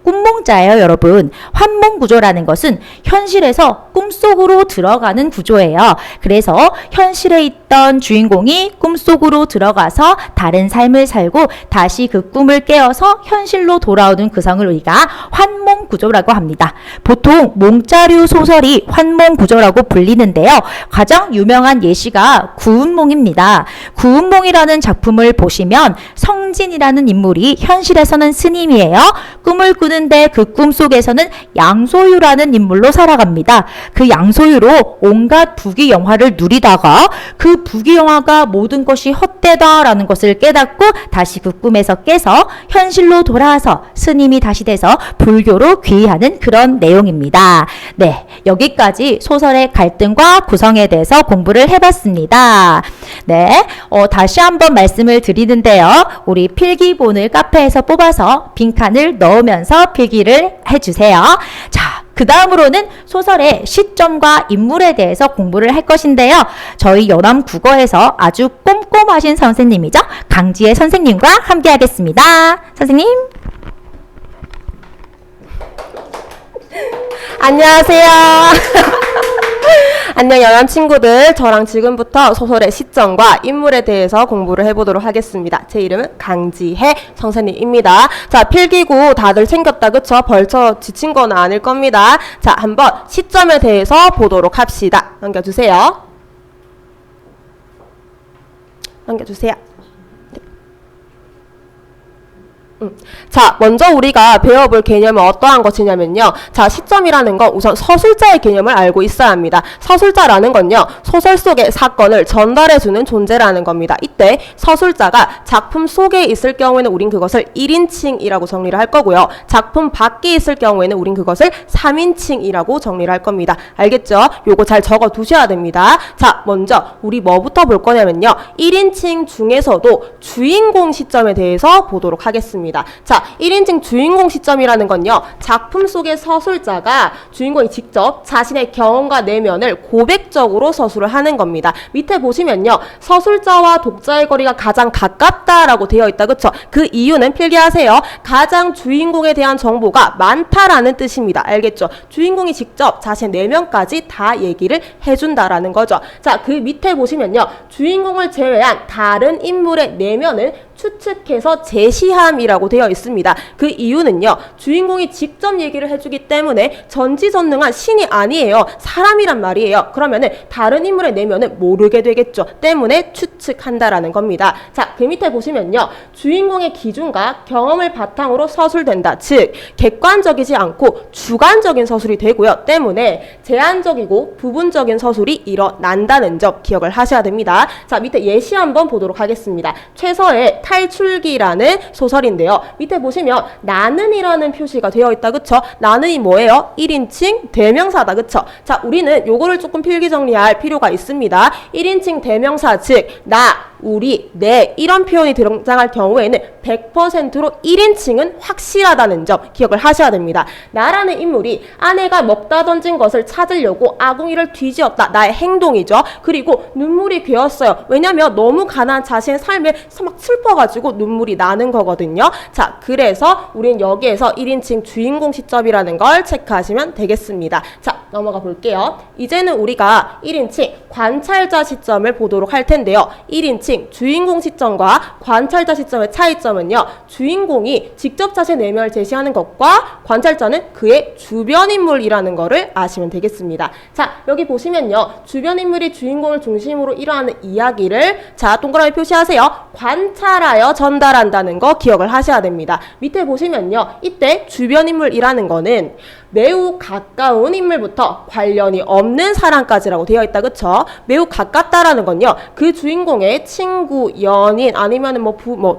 [SPEAKER 3] 꿈몽자예요, 여러분. 환몽구조라는 것은 현실에서 꿈속으로 들어가는 구조예요. 그래서 현실에 있던 주인공이 꿈속으로 들어가서 다른 삶을 살고 다시 그 꿈을 깨어서 현실로 돌아오는 구성을 우리가 환몽구조라고 합니다. 보통 몽자류 소설이 환몽구조라고 불리는데요. 가장 유명한 예시가 구운몽입니다. 구운몽이라는 작품을 보시면 성진이라는 인물이 현실에서는 스님이에요. 꿈을 꾸는데 그 꿈 속에서는 양소유라는 인물로 살아갑니다. 그 양소유로 온갖 부귀영화를 누리다가 그 부귀영화가 모든 것이 헛되다라는 것을 깨닫고 다시 그 꿈에서 깨서 현실로 돌아와서 스님이 다시 돼서 불교로 귀의하는 그런 내용입니다. 네, 여기까지 소설의 갈등과 구성에 대해서 공부를 해봤습니다. 네, 다시 한번 말씀을 드리는데요. 우리 필기본을 카페에서 뽑아서 빈칸을 넣으면서 필기를 해주세요. 자, 그 다음으로는 소설의 시점과 인물에 대해서 공부를 할 것인데요. 저희 연암국어에서 아주 꼼꼼하신 선생님이죠. 강지혜 선생님과 함께 하겠습니다. 선생님.
[SPEAKER 4] 안녕하세요. 안녕 연암 친구들. 저랑 지금부터 소설의 시점과 인물에 대해서 공부를 해보도록 하겠습니다. 제 이름은 강지혜 선생님입니다. 자, 필기구 다들 챙겼다 그쵸? 벌써 지친 건 아닐 겁니다. 자, 한번 시점에 대해서 보도록 합시다. 넘겨주세요. 넘겨주세요. 자, 먼저 우리가 배워볼 개념은 어떠한 것이냐면요. 자, 시점이라는 건 우선 서술자의 개념을 알고 있어야 합니다. 서술자라는 건요, 소설 속의 사건을 전달해주는 존재라는 겁니다. 이때 서술자가 작품 속에 있을 경우에는 우린 그것을 1인칭이라고 정리를 할 거고요. 작품 밖에 있을 경우에는 우린 그것을 3인칭이라고 정리를 할 겁니다. 알겠죠? 요거 잘 적어 두셔야 됩니다. 자, 먼저 우리 뭐부터 볼 거냐면요. 1인칭 중에서도 주인공 시점에 대해서 보도록 하겠습니다. 자, 1인칭 주인공 시점이라는 건요, 작품 속의 서술자가 주인공이 직접 자신의 경험과 내면을 고백적으로 서술을 하는 겁니다. 밑에 보시면요, 서술자와 독자의 거리가 가장 가깝다라고 되어 있다 그쵸? 그 이유는 필기하세요. 가장 주인공에 대한 정보가 많다라는 뜻입니다. 알겠죠? 주인공이 직접 자신의 내면까지 다 얘기를 해준다라는 거죠. 자, 그 밑에 보시면요, 주인공을 제외한 다른 인물의 내면을 추측해서 제시함이라고 되어 있습니다. 그 이유는요, 주인공이 직접 얘기를 해주기 때문에 전지전능한 신이 아니에요. 사람이란 말이에요. 그러면은 다른 인물의 내면은 모르게 되겠죠. 때문에 추측한다라는 겁니다. 자, 그 밑에 보시면요, 주인공의 기준과 경험을 바탕으로 서술된다. 즉, 객관적이지 않고 주관적인 서술이 되고요. 때문에 제한적이고 부분적인 서술이 일어난다는 점 기억을 하셔야 됩니다. 자, 밑에 예시 한번 보도록 하겠습니다. 최서의 탈출기라는 소설인데요. 밑에 보시면 나는이라는 표시가 되어 있다 그쵸? 나는이 뭐예요? 1인칭 대명사다 그쵸? 자, 우리는 요거를 조금 필기 정리할 필요가 있습니다. 1인칭 대명사, 즉 나, 우리, 내 이런 표현이 등장할 경우에는 100%로 1인칭은 확실하다는 점 기억을 하셔야 됩니다. 나라는 인물이 아내가 먹다 던진 것을 찾으려고 아궁이를 뒤지었다. 나의 행동이죠. 그리고 눈물이 괴었어요. 왜냐면 너무 가난한 자신의 삶에 막 슬퍼가지고 눈물이 나는 거거든요. 자, 그래서 우린 여기에서 1인칭 주인공 시점이라는 걸 체크하시면 되겠습니다. 자, 넘어가 볼게요. 이제는 우리가 1인칭 관찰자 시점을 보도록 할 텐데요. 1인칭 3인칭 주인공 시점과 관찰자 시점의 차이점은요. 주인공이 직접 자신의 내면을 제시하는 것과 관찰자는 그의 주변 인물이라는 거를 아시면 되겠습니다. 자, 여기 보시면요. 주변 인물이 주인공을 중심으로 일어나는 이야기를 자, 동그라미 표시하세요. 관찰하여 전달한다는 거 기억을 하셔야 됩니다. 밑에 보시면요. 이때 주변 인물이라는 거는 매우 가까운 인물부터 관련이 없는 사람까지라고 되어 있다. 그쵸? 매우 가깝다라는 건요. 그 주인공의 친구, 연인, 아니면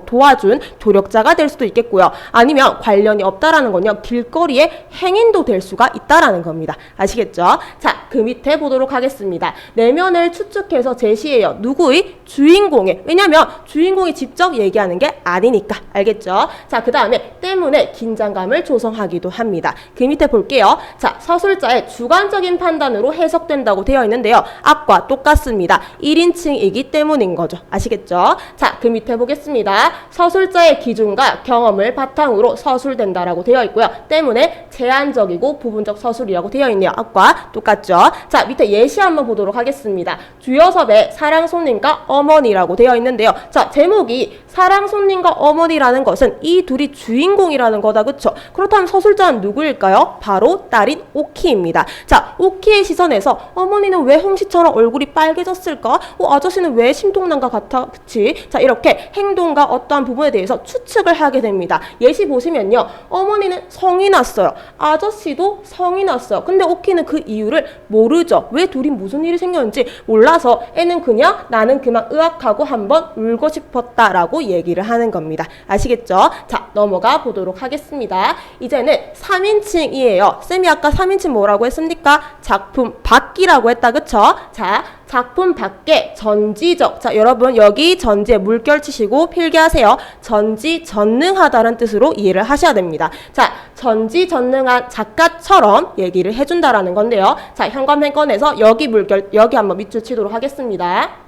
[SPEAKER 4] 도와준 조력자가 될 수도 있겠고요. 아니면 관련이 없다라는 건요. 길거리에 행인도 될 수가 있다라는 겁니다. 아시겠죠? 자, 그 밑에 보도록 하겠습니다. 내면을 추측해서 제시해요. 누구의? 주인공의. 왜냐면 주인공이 직접 얘기하는 게 아니니까. 알겠죠? 자, 그 다음에 때문에 긴장감을 조성하기도 합니다. 그 밑에 볼게요. 자, 서술자의 주관적인 판단으로 해석된다고 되어 있는데요. 앞과 똑같습니다. 1인칭이기 때문인 거죠. 아시겠죠? 자, 그 밑에 보겠습니다. 서술자의 기준과 경험을 바탕으로 서술된다라고 되어 있고요. 때문에 제한적이고 부분적 서술이라고 되어 있네요. 앞과 똑같죠? 자, 밑에 예시 한번 보도록 하겠습니다. 주여섭의 사랑 손님과 어머니라고 되어 있는데요. 자, 제목이 사랑 손님과 어머니라는 것은 이 둘이 주인공이라는 거다. 그쵸? 그렇다면 서술자는 누구일까요? 바로 딸인 오키입니다. 자, 오키의 시선에서 어머니는 왜 홍시처럼 얼굴이 빨개졌을까? 아저씨는 왜 심통난 것 같아? 그치? 자, 이렇게 행동과 어떠한 부분에 대해서 추측을 하게 됩니다. 예시 보시면요. 어머니는 성이 났어요. 아저씨도 성이 났어요. 근데 오키는 그 이유를 모르죠. 왜 둘이 무슨 일이 생겼는지 몰라서 애는 그냥 나는 그만 의학하고 한번 울고 싶었다라고 얘기를 하는 겁니다. 아시겠죠? 자, 넘어가 보도록 하겠습니다. 이제는 3인칭이에요. 쌤이 아까 3인칭 뭐라고 했습니까? 작품 밖이라고 했다. 그쵸? 자, 작품 밖에 전지적. 자, 여러분 여기 전지에 물결 치시고 필기하세요. 전지전능하다는 뜻으로 이해를 하셔야 됩니다. 자, 전지전능한 작가처럼 얘기를 해준다라는 건데요. 자, 현관펜 꺼내서 여기 물결, 여기 한번 밑줄 치도록 하겠습니다.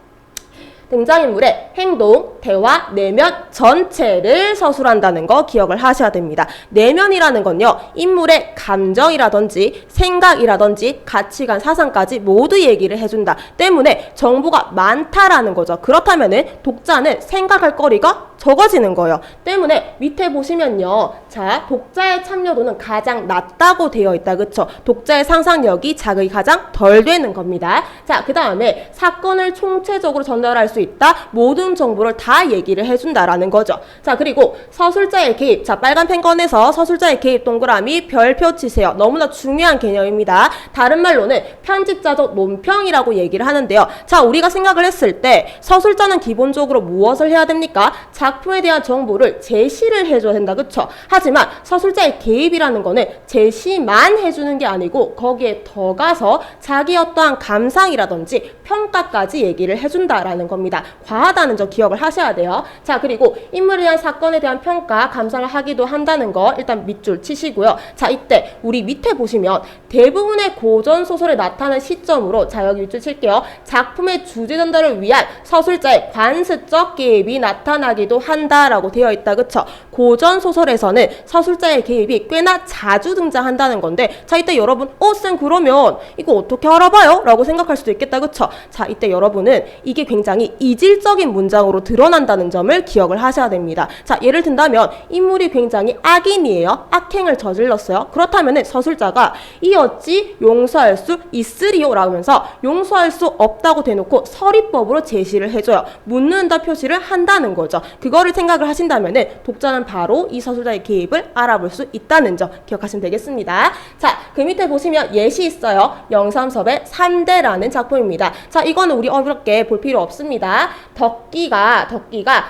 [SPEAKER 4] 등장인물의 행동, 대화, 내면 전체를 서술한다는 거 기억을 하셔야 됩니다. 내면이라는 건요. 인물의 감정이라든지 생각이라든지 가치관, 사상까지 모두 얘기를 해준다. 때문에 정보가 많다라는 거죠. 그렇다면은 독자는 생각할 거리가 적어지는 거예요. 때문에 밑에 보시면요. 자, 독자의 참여도는 가장 낮다고 되어 있다. 그쵸? 독자의 상상력이 자극이 가장 덜 되는 겁니다. 자, 그 다음에 사건을 총체적으로 전달할 수 있다. 모든 정보를 다 얘기를 해준다라는 거죠. 자, 그리고 서술자의 개입. 자, 빨간 펜 꺼내서 서술자의 개입 동그라미 별표 치세요. 너무나 중요한 개념입니다. 다른 말로는 편집자적 논평이라고 얘기를 하는데요. 자, 우리가 생각을 했을 때 서술자는 기본적으로 무엇을 해야 됩니까? 작품에 대한 정보를 제시를 해줘야 된다. 그쵸? 하지만 서술자의 개입이라는 거는 제시만 해주는 게 아니고 거기에 더 가서 자기 어떠한 감상이라든지 평가까지 얘기를 해준다라는 겁니다. 과하다는 점 기억을 하셔야 돼요. 자, 그리고 인물에 대한 사건에 대한 평가, 감상을 하기도 한다는 거 일단 밑줄 치시고요. 자, 이때 우리 밑에 보시면 대부분의 고전 소설에 나타나는 시점으로 자, 여기 밑줄 칠게요. 작품의 주제 전달을 위한 서술자의 관습적 개입이 나타나기도 한다라고 되어 있다. 그쵸? 고전 소설에서는 서술자의 개입이 꽤나 자주 등장한다는 건데 자, 이때 여러분 쌤 그러면 이거 어떻게 알아봐요? 라고 생각할 수도 있겠다. 그쵸? 자, 이때 여러분은 이게 굉장히 이질적인 문장으로 드러난다는 점을 기억을 하셔야 됩니다. 자, 예를 든다면 인물이 굉장히 악인이에요. 악행을 저질렀어요. 그렇다면 서술자가 이 어찌 용서할 수 있으리요? 라면서 용서할 수 없다고 대놓고 서리법으로 제시를 해줘요. 묻는다 표시를 한다는 거죠. 그거를 생각을 하신다면 독자는 바로 이 서술자의 개입을 알아볼 수 있다는 점 기억하시면 되겠습니다. 자, 그 밑에 보시면 예시 있어요. 영삼섭의 3대라는 작품입니다. 자, 이거는 우리 어렵게 볼 필요 없습니다. 덕기가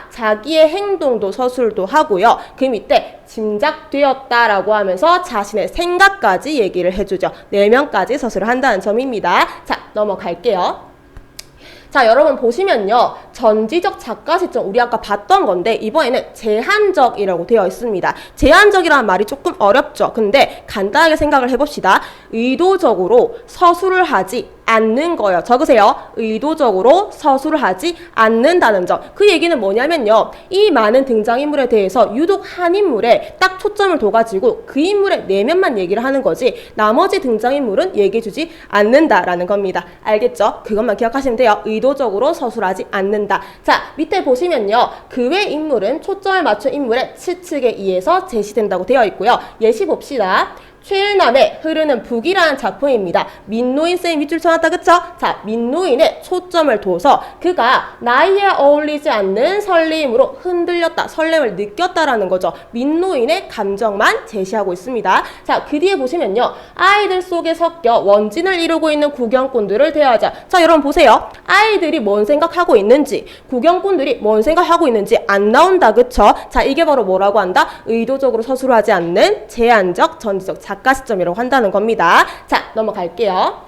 [SPEAKER 4] 자기의 행동도 서술도 하고요. 그 밑에 짐작되었다라고 하면서 자신의 생각까지 얘기를 해주죠. 내면까지 서술을 한다는 점입니다. 자, 넘어갈게요. 자, 여러분 보시면요. 전지적 작가 시점 우리 아까 봤던 건데 이번에는 제한적이라고 되어 있습니다. 제한적이라는 말이 조금 어렵죠. 근데 간단하게 생각을 해봅시다. 의도적으로 서술을 하지 않는 거예요. 적으세요. 의도적으로 서술을 하지 않는다는 점. 그 얘기는 뭐냐면요. 이 많은 등장인물에 대해서 유독 한 인물에 딱 초점을 둬가지고 그 인물의 내면만 얘기를 하는 거지 나머지 등장인물은 얘기해주지 않는다라는 겁니다. 알겠죠? 그것만 기억하시면 돼요. 의도적으로 서술하지 않는다. 자, 밑에 보시면요. 그 외 인물은 초점을 맞춘 인물의 추측에 의해서 제시된다고 되어 있고요. 예시 봅시다. 최일남의 흐르는 북이라는 작품입니다. 민노인 쌤이 밑줄 쳐놨다 그쵸? 자, 민노인의 초점을 둬서 그가 나이에 어울리지 않는 설레임으로 흔들렸다, 설렘을 느꼈다라는 거죠. 민노인의 감정만 제시하고 있습니다. 자, 그 뒤에 보시면요. 아이들 속에 섞여 원진을 이루고 있는 구경꾼들을 대하자. 자, 여러분 보세요. 아이들이 뭔 생각하고 있는지, 구경꾼들이 뭔 생각하고 있는지 안 나온다 그쵸? 자, 이게 바로 뭐라고 한다? 의도적으로 서술하지 않는 제한적, 전지적 작가 시점이라고 한다는 겁니다. 자, 넘어갈게요.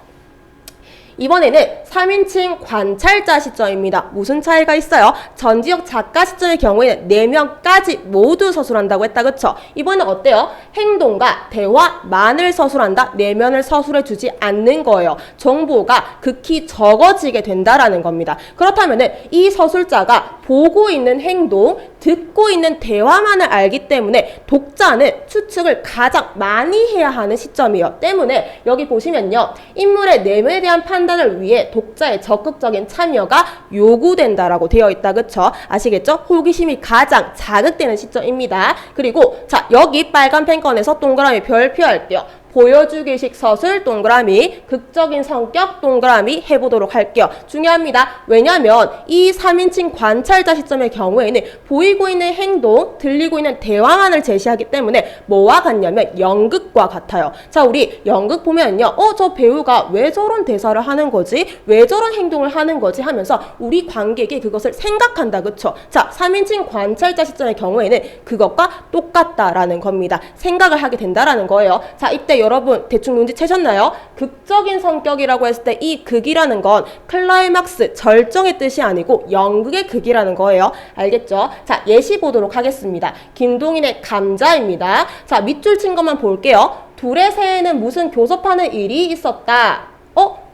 [SPEAKER 4] 이번에는 3인칭 관찰자 시점입니다. 무슨 차이가 있어요? 전지적 작가 시점의 경우에는 4명까지 모두 서술한다고 했다. 그쵸? 이번엔 어때요? 행동과 대화만을 서술한다. 내면을 서술해주지 않는 거예요. 정보가 극히 적어지게 된다라는 겁니다. 그렇다면 이 서술자가 보고 있는 행동, 듣고 있는 대화만을 알기 때문에 독자는 추측을 가장 많이 해야 하는 시점이에요. 때문에 여기 보시면요. 인물의 내면에 대한 판단을 위해 독자의 적극적인 참여가 요구된다라고 되어 있다. 그쵸? 아시겠죠? 호기심이 가장 자극되는 시점입니다. 그리고 자, 여기 빨간 펜 꺼내서 동그라미 별표 할게요. 보여주기식 서술 동그라미, 극적인 성격 동그라미 해보도록 할게요. 중요합니다. 왜냐하면 이 3인칭 관찰자 시점의 경우에는 보이고 있는 행동, 들리고 있는 대화만을 제시하기 때문에 뭐와 같냐면 연극과 같아요. 자, 우리 연극 보면요. 저 배우가 왜 저런 대사를 하는 거지? 왜 저런 행동을 하는 거지? 하면서 우리 관객이 그것을 생각한다. 그쵸? 자, 3인칭 관찰자 시점의 경우에는 그것과 똑같다라는 겁니다. 생각을 하게 된다라는 거예요. 자, 이때 여러분 대충 눈치채셨나요? 극적인 성격이라고 했을 때 이 극이라는 건 클라이막스, 절정의 뜻이 아니고 연극의 극이라는 거예요. 알겠죠? 자, 예시 보도록 하겠습니다. 김동인의 감자입니다. 자, 밑줄 친 것만 볼게요. 둘의 새해는 무슨 교섭하는 일이 있었다.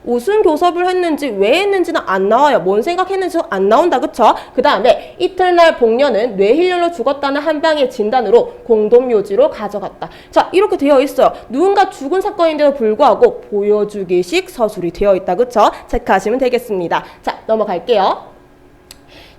[SPEAKER 4] 무슨 교섭을 했는지 왜 했는지는 안 나와요. 뭔 생각했는지 안 나온다. 그쵸? 그 다음에 이틀날 복녀는 뇌힐련으로 죽었다는 한 방의 진단으로 공동묘지로 가져갔다. 자, 이렇게 되어 있어요. 누군가 죽은 사건인데도 불구하고 보여주기식 서술이 되어 있다. 그쵸? 체크하시면 되겠습니다. 자, 넘어갈게요.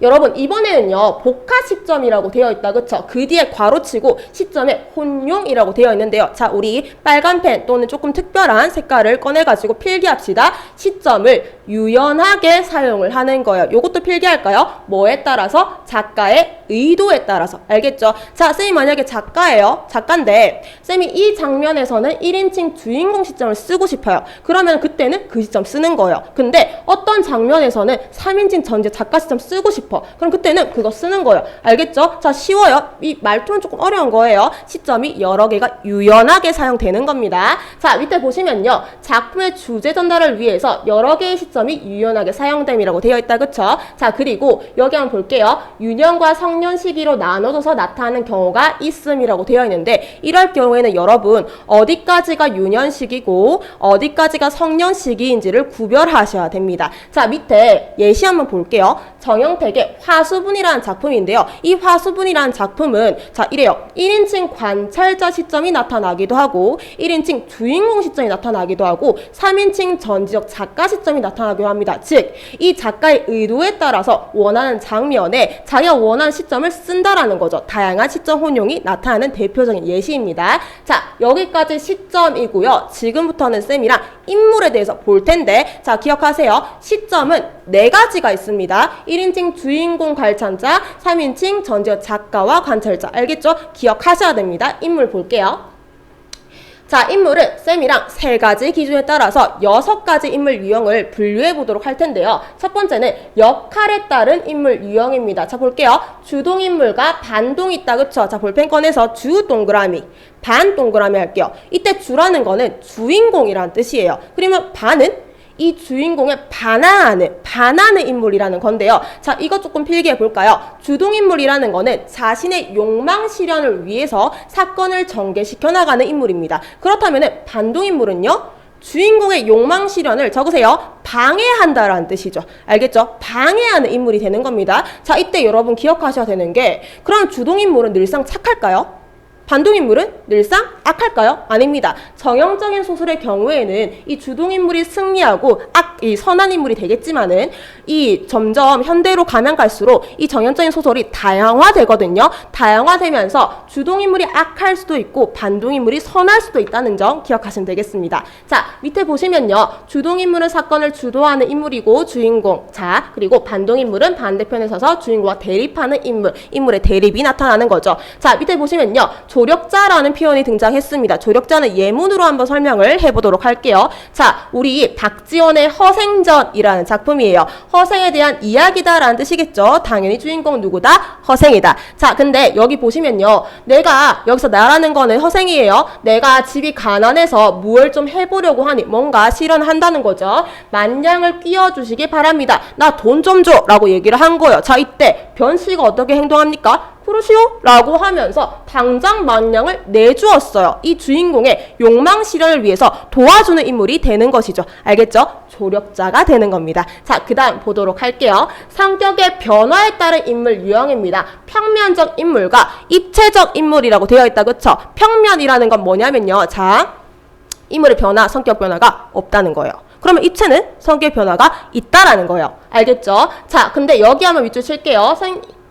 [SPEAKER 4] 여러분 이번에는요 복화 시점이라고 되어 있다. 그쵸? 그 뒤에 괄호치고 시점에 혼용이라고 되어 있는데요. 자, 우리 빨간 펜 또는 조금 특별한 색깔을 꺼내가지고 필기합시다. 시점을 유연하게 사용을 하는 거예요. 요것도 필기할까요? 뭐에 따라서? 작가의 의도에 따라서. 알겠죠? 자, 쌤이 만약에 작가예요. 작가인데 쌤이 이 장면에서는 1인칭 주인공 시점을 쓰고 싶어요. 그러면 그때는 그 시점 쓰는 거예요. 근데 어떤 장면에서는 3인칭 전제 작가 시점 쓰고 싶어. 그럼 그때는 그거 쓰는 거예요. 알겠죠? 자, 쉬워요. 이 말투는 조금 어려운 거예요. 시점이 여러 개가 유연하게 사용되는 겁니다. 자, 밑에 보시면요. 작품의 주제 전달을 위해서 여러 개의 시점이 유연하게 사용됨이라고 되어 있다. 그쵸? 자, 그리고 여기 한번 볼게요. 유년과 성년 시기로 나눠져서 나타나는 경우가 있음이라고 되어 있는데 이럴 경우에는 여러분 어디까지가 유년 시기고 어디까지가 성년 시기인지를 구별하셔야 됩니다. 자, 밑에 예시 한번 볼게요. 정영택의 화수분이라는 작품인데요. 이 화수분이라는 작품은 자, 이래요. 1인칭 관찰자 시점이 나타나기도 하고 1인칭 주인공 시점이 나타나기도 하고 3인칭 전지적 작가 시점이 나타나기도 합니다. 즉, 이 작가의 의도에 따라서 원하는 장면에 자기가 원하는 시점을 쓴다라는 거죠. 다양한 시점 혼용이 나타나는 대표적인 예시입니다. 자, 여기까지 시점이고요. 지금부터는 쌤이랑 인물에 대해서 볼 텐데 자, 기억하세요. 시점은 4가지가 있습니다. 1인칭 주인공 관찰자, 3인칭 전지적 작가와 관찰자. 알겠죠? 기억하셔야 됩니다. 인물 볼게요. 자, 인물은 쌤이랑 3가지 기준에 따라서 6가지 인물 유형을 분류해 보도록 할 텐데요. 첫 번째는 역할에 따른 인물 유형입니다. 자, 볼게요. 주동인물과 반동이 있다. 그쵸? 자, 볼펜 꺼내서 주 동그라미, 반 동그라미 할게요. 이때 주라는 거는 주인공이라는 뜻이에요. 그러면 반은 이 주인공에 반하는 인물이라는 건데요. 자, 이것 조금 필기해 볼까요? 주동인물이라는 거는 자신의 욕망 실현을 위해서 사건을 전개시켜 나가는 인물입니다. 그렇다면 반동인물은요? 주인공의 욕망 실현을 적으세요. 방해한다라는 뜻이죠. 알겠죠? 방해하는 인물이 되는 겁니다. 자, 이때 여러분 기억하셔야 되는 게 그럼 주동인물은 늘상 착할까요? 반동인물은 늘상 악할까요? 아닙니다. 정형적인 소설의 경우에는 이 주동인물이 승리하고 이 선한 인물이 되겠지만은 이 점점 현대로 가면 갈수록 이 정형적인 소설이 다양화되거든요. 다양화되면서 주동인물이 악할 수도 있고 반동인물이 선할 수도 있다는 점 기억하시면 되겠습니다. 자, 밑에 보시면요. 주동인물은 사건을 주도하는 인물이고 주인공. 자, 그리고 반동인물은 반대편에 서서 주인공과 대립하는 인물의 대립이 나타나는 거죠. 자, 밑에 보시면요. 조력자라는 표현이 등장했습니다. 조력자는 예문으로 한번 설명을 해보도록 할게요. 자, 우리 박지원의 허생전이라는 작품이에요. 허생에 대한 이야기다라는 뜻이겠죠. 당연히 주인공 누구다? 허생이다. 자, 근데 여기 보시면요. 내가 여기서 나라는 거는 허생이에요. 내가 집이 가난해서 무얼 좀 해보려고 하니 뭔가 실현한다는 거죠. 만냥을 끼워주시기 바랍니다. 나 돈 좀 줘! 라고 얘기를 한 거예요. 자, 이때 변씨가 어떻게 행동합니까? 그러시오? 라고 하면서 당장 만냥을 내주었어요. 이 주인공의 욕망 실현을 위해서 도와주는 인물이 되는 것이죠. 알겠죠? 조력자가 되는 겁니다. 자, 그 다음 보도록 할게요. 성격의 변화에 따른 인물 유형입니다. 평면적 인물과 입체적 인물이라고 되어 있다. 그쵸? 평면이라는 건 뭐냐면요. 자, 인물의 변화, 성격 변화가 없다는 거예요. 그러면 입체는 성격 변화가 있다라는 거예요. 알겠죠? 자, 근데 여기 한번 밑줄 칠게요.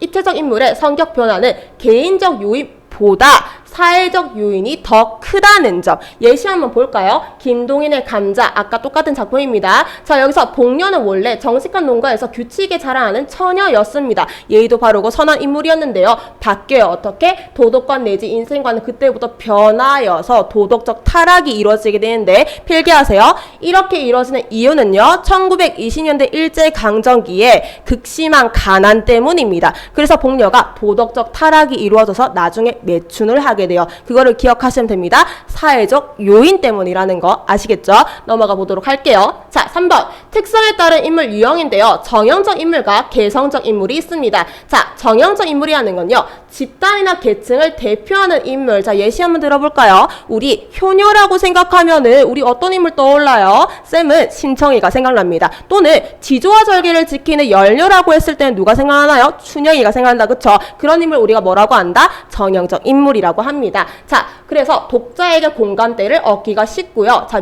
[SPEAKER 4] 입체적 인물의 성격 변화는 개인적 요인보다 사회적 요인이 더 크다는 점. 예시 한번 볼까요? 김동인의 감자. 아까 똑같은 작품입니다. 자, 여기서 복녀는 원래 정직한 농가에서 규칙에 자라나는 처녀였습니다. 예의도 바르고 선한 인물이었는데요. 바뀌어요. 어떻게? 도덕관 내지 인생관은 그때부터 변하여서 도덕적 타락이 이루어지게 되는데 필기하세요. 이렇게 이루어지는 이유는요. 1920년대 일제강점기에 극심한 가난 때문입니다. 그래서 복녀가 도덕적 타락이 이루어져서 나중에 매춘을 하게 돼요. 그거를 기억하시면 됩니다. 사회적 요인 때문이라는 거 아시겠죠? 넘어가 보도록 할게요. 자, 3번. 특성에 따른 인물 유형인데요. 정형적 인물과 개성적 인물이 있습니다. 자, 정형적 인물이라는 건요. 집단이나 계층을 대표하는 인물. 자, 예시 한번 들어볼까요? 우리 효녀라고 생각하면은 우리 어떤 인물 떠올라요? 쌤은 신청이가 생각납니다. 또는 지조와 절개를 지키는 열녀라고 했을 때는 누가 생각나나요? 춘향이가 생각난다. 그쵸? 그런 인물 우리가 뭐라고 한다? 정형적 인물이라고 합니다. 자, 그래서 독자에게 공감대를 얻기가 쉽고요. 자,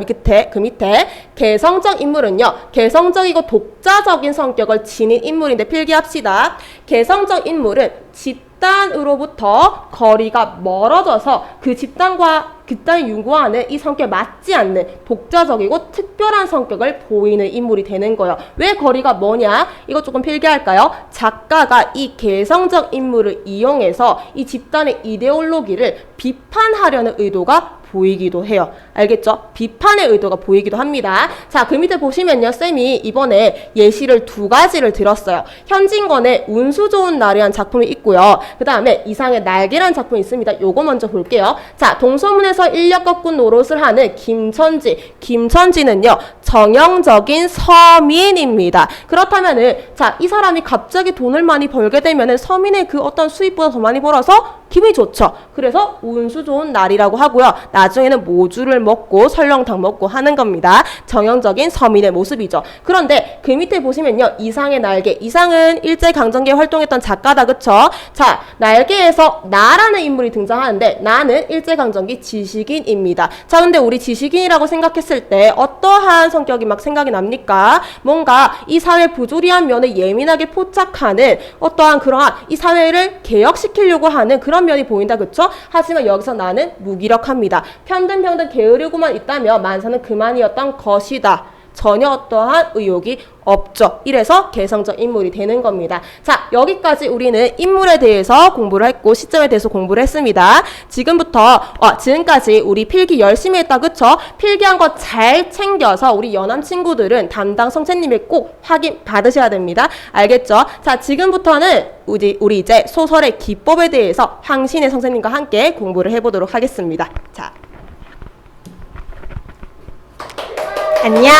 [SPEAKER 4] 그 밑에 개성적 인물은요. 개성적이고 독자적인 성격을 지닌 인물인데 필기합시다. 개성적 인물은 집단으로부터 거리가 멀어져서 그 집단과 집단이 요구하는 이 성격에 맞지 않는 독자적이고 특별한 성격을 보이는 인물이 되는 거예요. 왜 거리가 뭐냐? 이거 조금 필기할까요? 작가가 이 개성적 인물을 이용해서 이 집단의 이데올로기를 비판하려는 의도가 보이기도 해요. 알겠죠? 비판의 의도가 보이기도 합니다. 자, 그 밑에 보시면요. 쌤이 이번에 예시를 2가지를 들었어요. 현진건의 운수 좋은 날이라는 작품이 있고요. 그 다음에 이상의 날개라는 작품이 있습니다. 요거 먼저 볼게요. 자, 동서문에서 인력 거꾼 노릇을 하는 김천지. 김천지는요. 정형적인 서민입니다. 그렇다면은 자, 이 사람이 갑자기 돈을 많이 벌게 되면은 서민의 그 어떤 수입보다 더 많이 벌어서 기분이 좋죠. 그래서 운수 좋은 날이라고 하고요. 나중에는 모주를 먹고 설렁탕 먹고 하는 겁니다. 정형적인 서민의 모습이죠. 그런데 그 밑에 보시면요. 이상의 날개. 이상은 일제강점기에 활동했던 작가다. 그쵸? 자, 날개에서 나라는 인물이 등장하는데 나는 일제강점기 지식인입니다. 자, 근데 우리 지식인이라고 생각했을 때 어떠한 성격이 막 생각이 납니까? 뭔가 이 사회 부조리한 면에 예민하게 포착하는 어떠한 그러한 이 사회를 개혁시키려고 하는 그런 면이 보인다. 그쵸? 하지만 여기서 나는 무기력합니다. 편든편든 게으르고만 있다면 만사는 그만이었던 것이다. 전혀 어떠한 의욕이 없죠. 이래서 개성적 인물이 되는 겁니다. 자, 여기까지 우리는 인물에 대해서 공부를 했고 시점에 대해서 공부를 했습니다. 지금까지 우리 필기 열심히 했다. 그쵸? 필기한 거 잘 챙겨서 우리 연암 친구들은 담당 선생님이 꼭 확인 받으셔야 됩니다. 알겠죠? 자, 지금부터는 우리 이제 소설의 기법에 대해서 황신혜 선생님과 함께 공부를 해보도록 하겠습니다. 자,
[SPEAKER 1] 안녕.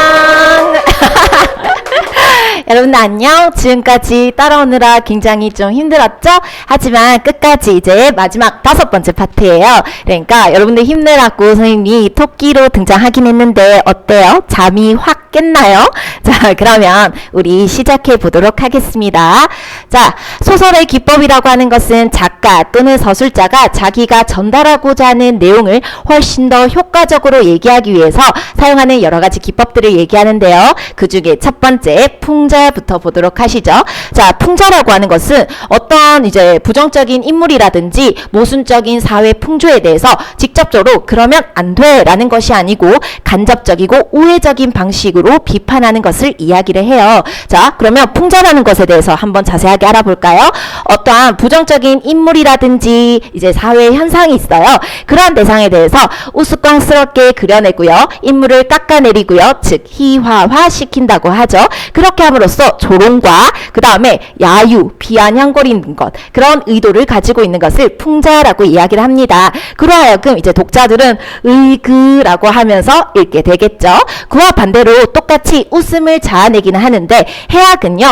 [SPEAKER 3] 여러분들 안녕. 지금까지 따라오느라 굉장히 좀 힘들었죠? 하지만 끝까지 이제 마지막 5번째 파트예요. 그러니까 여러분들 힘내라고 선생님이 토끼로 등장하긴 했는데 어때요? 잠이 확 깼나요? 자, 그러면 우리 시작해 보도록 하겠습니다. 자, 소설의 기법이라고 하는 것은 작가 또는 서술자가 자기가 전달하고자 하는 내용을 훨씬 더 효과적으로 얘기하기 위해서 사용하는 여러 가지 기법들을 얘기하는데요. 그 중에 첫 번째 풍자부터 보도록 하시죠. 자, 풍자라고 하는 것은 어떤 이제 부정적인 인물이라든지 모순적인 사회 풍조에 대해서 직접적으로 그러면 안 돼라는 것이 아니고 간접적이고 우회적인 방식으로 비판하는 것을 이야기를 해요. 자, 그러면 풍자라는 것에 대해서 한번 자세하게 알아볼까요? 어떠한 부정적인 인물이라든지 이제 사회 현상이 있어요. 그러한 대상에 대해서 우스꽝스럽게 그려내고요. 인물을 깎아내리고요. 즉 희화화시킨다고 하죠. 그렇게 함으로써 조롱과 그 다음에 야유, 비아냥거리는 것, 그런 의도를 가지고 있는 것을 풍자라고 이야기를 합니다. 그러하여금 이제 독자들은 으이그라고 하면서 읽게 되겠죠. 그와 반대로 똑같이 웃음을 자아내기는 하는데 해악은요,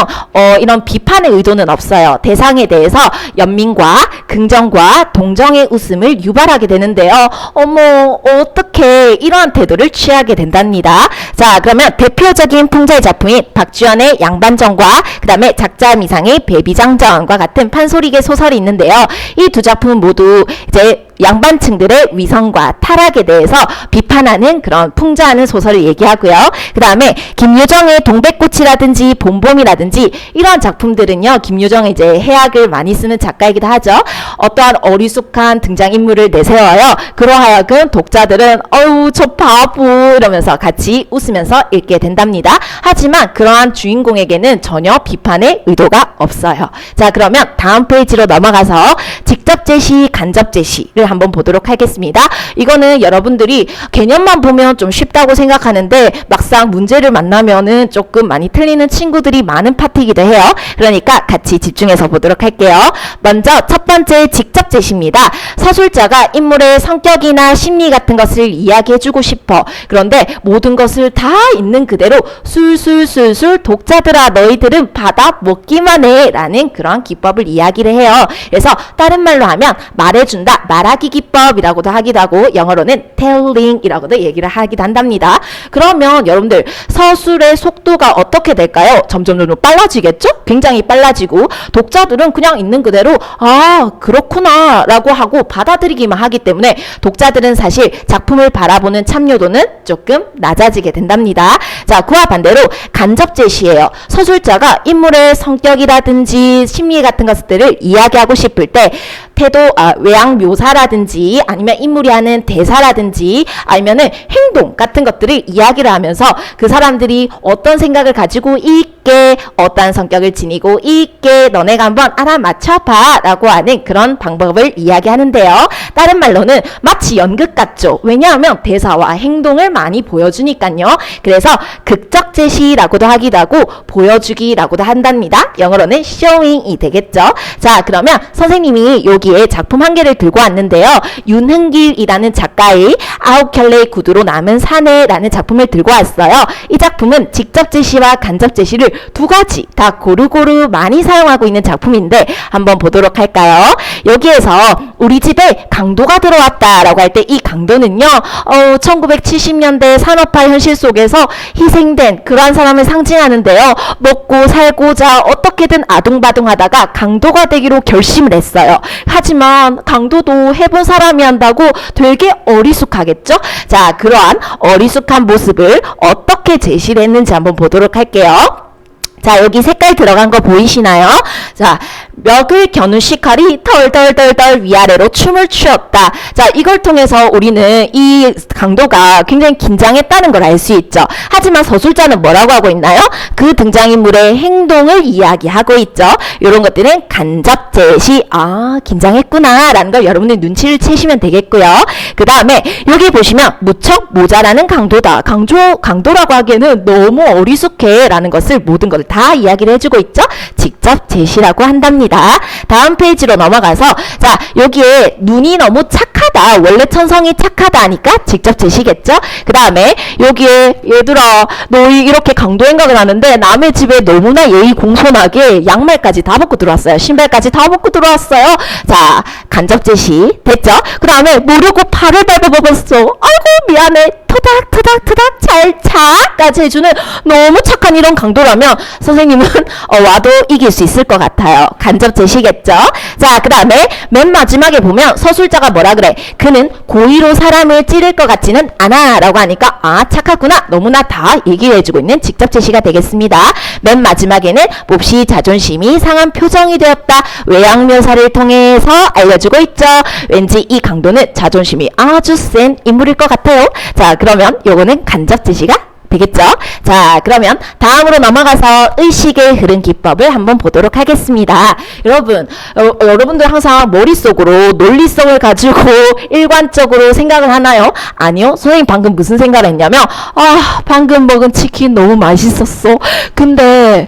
[SPEAKER 3] 이런 비판의 의도는 없어요. 대상에 대해서 연민과 긍정과 동정의 웃음을 유발하게 되는데요. 어머, 어떻게 이러한 태도를 취하게 된답니다. 자, 그러면 대표적인 풍자의 작품인 박주연의 양반정과 그 다음에 작자미상의 배비장전과 같은 판소리계 소설이 있는데요. 이 두 작품은 모두 이제 양반층들의 위선과 타락에 대해서 비판하는 그런 풍자하는 소설을 얘기하고요. 그 다음에 김유정의 동백꽃이라든지 봄봄이라든지 이러한 작품들은요, 김유정이 이제 해악을 많이 쓰는 작가이기도 하죠. 어떠한 어리숙한 등장인물을 내세워요. 그러하여금 독자들은 어우 저 바보 이러면서 같이 웃으면서 읽게 된답니다. 하지만 그러한 주인공에게는 전혀 비판의 의도가 없어요. 자, 그러면 다음 페이지로 넘어가서 직접 제시, 간접 제시를 한번 보도록 하겠습니다. 이거는 여러분들이 개념만 보면 좀 쉽다고 생각하는데 막상 문제를 만나면은 조금 많이 틀리는 친구들이 많은 파트이기도 해요. 그러니까 같이 집중해서 보도록 할게요. 먼저 첫 번째 직접 제시입니다. 서술자가 인물의 성격이나 심리 같은 것을 이야기해주고 싶어. 그런데 모든 것을 다 있는 그대로 술술술술 독자들아 너희들은 받아 먹기만 해 라는 그런 기법을 이야기를 해요. 그래서 다른 말로 하면 말해준다, 말하기 기법이라고도 하기도 하고 영어로는 telling이라고도 얘기를 하기도 한답니다. 그러면 여러분들 서술의 속도가 어떻게 될까요? 점점 빨라지겠죠? 굉장히 빨라지고 독자들은 그냥 있는 그대로 아 그렇구나 라고 하고 받아들이기만 하기 때문에 독자들은 사실 작품을 바라보는 참여도는 조금 낮아지게 된답니다. 자, 그와 반대로 간접 제시예요. 서술자가 인물의 성격이라든지 심리 같은 것들을 이야기하고 싶을 때 태도, 외양 묘사라든지 아니면 인물이 하는 대사라든지 아니면은 행동 같은 것들을 이야기를 하면서 그 사람들이 어떤 생각을 가지고 있게 어떤 성격을 지니고 있게 너네가 한번 알아맞혀봐 라고 하는 그런 방법을 이야기하는데요. 다른 말로는 마치 연극 같죠. 왜냐하면 대사와 행동을 많이 보여주니까요. 그래서 극적 제시라고도 하기도 하고 보여주기라고도 한답니다. 영어로는 showing이 되겠죠. 자, 그러면 선생님이 여기에 작품 한 개를 들고 왔는데요. 윤흥길이라는 작가의 9켤레의 구두로 남은 사내라는 작품을 들고 왔어요. 이 작품은 직접 제시와 간접 제시를 두 가지 다 고루고루 많이 사용하고 있는 작품인데 한번 보도록 할까요? 여기에서 우리 집에 강도가 들어왔다라고 할 때 이 강도는요, 1970년대 산업화 현실 속에서 희생된 그러한 사람을 상징하는데요. 먹고 살고자 어떻게든 아둥바둥하다가 강도가 되기로 결심을 했어요. 하지만 강도도 해본 사람이 한다고 되게 어리숙하겠죠? 자, 그러한 어리숙한 모습을 어떻게 제시를 했는지 한번 보도록 할게요. 자, 여기 색깔 들어간 거 보이시나요? 자, 멱을 겨눈 시칼이 덜덜덜덜 위아래로 춤을 추었다. 자, 이걸 통해서 우리는 이 강도가 굉장히 긴장했다는 걸 알 수 있죠. 하지만 서술자는 뭐라고 하고 있나요? 그 등장인물의 행동을 이야기하고 있죠. 이런 것들은 간접 제시. 아, 긴장했구나 라는 걸 여러분들 눈치를 채시면 되겠고요. 그 다음에 여기 보시면 무척 모자라는 강도다. 강도라고 하기에는 너무 어리숙해 라는 것을 모든 것을 다 이야기를 해주고 있죠. 직접 제시라고 한답니다. 다음 페이지로 넘어가서 자, 여기에 눈이 너무 착하다. 원래 천성이 착하다 하니까 직접 제시겠죠? 그 다음에 여기에 얘들아 너희 이렇게 강도 행각을 하는데 남의 집에 너무나 예의 공손하게 양말까지 다 벗고 들어왔어요. 신발까지 다 벗고 들어왔어요. 자, 간접 제시 됐죠? 그 다음에 모르고 팔을 밟아먹었어. 아이고 미안해. 토닥토닥토닥 잘자까지 해주는 너무 착한 이런 강도라면 선생님은 와도 이길 수 있을 것 같아요. 간접 제시겠죠? 자, 그 다음에 맨 마지막에 보면 서술자가 뭐라 그래? 그는 고의로 사람을 찌를 것 같지는 않아 라고 하니까 아 착하구나 너무나 다 얘기해주고 있는 직접 제시가 되겠습니다. 맨 마지막에는 몹시 자존심이 상한 표정이 되었다. 외양 묘사를 통해서 알려주고 있죠. 왠지 이 강도는 자존심이 아주 센 인물일 것 같아요. 자, 그러면 요거는 간접 제시가 되겠죠? 자, 그러면 다음으로 넘어가서 의식의 흐름 기법을 한번 보도록 하겠습니다. 여러분, 여러분들 항상 머릿속으로 논리성을 가지고 일관적으로 생각을 하나요? 아니요. 선생님 방금 무슨 생각을 했냐면 아, 방금 먹은 치킨 너무 맛있었어. 근데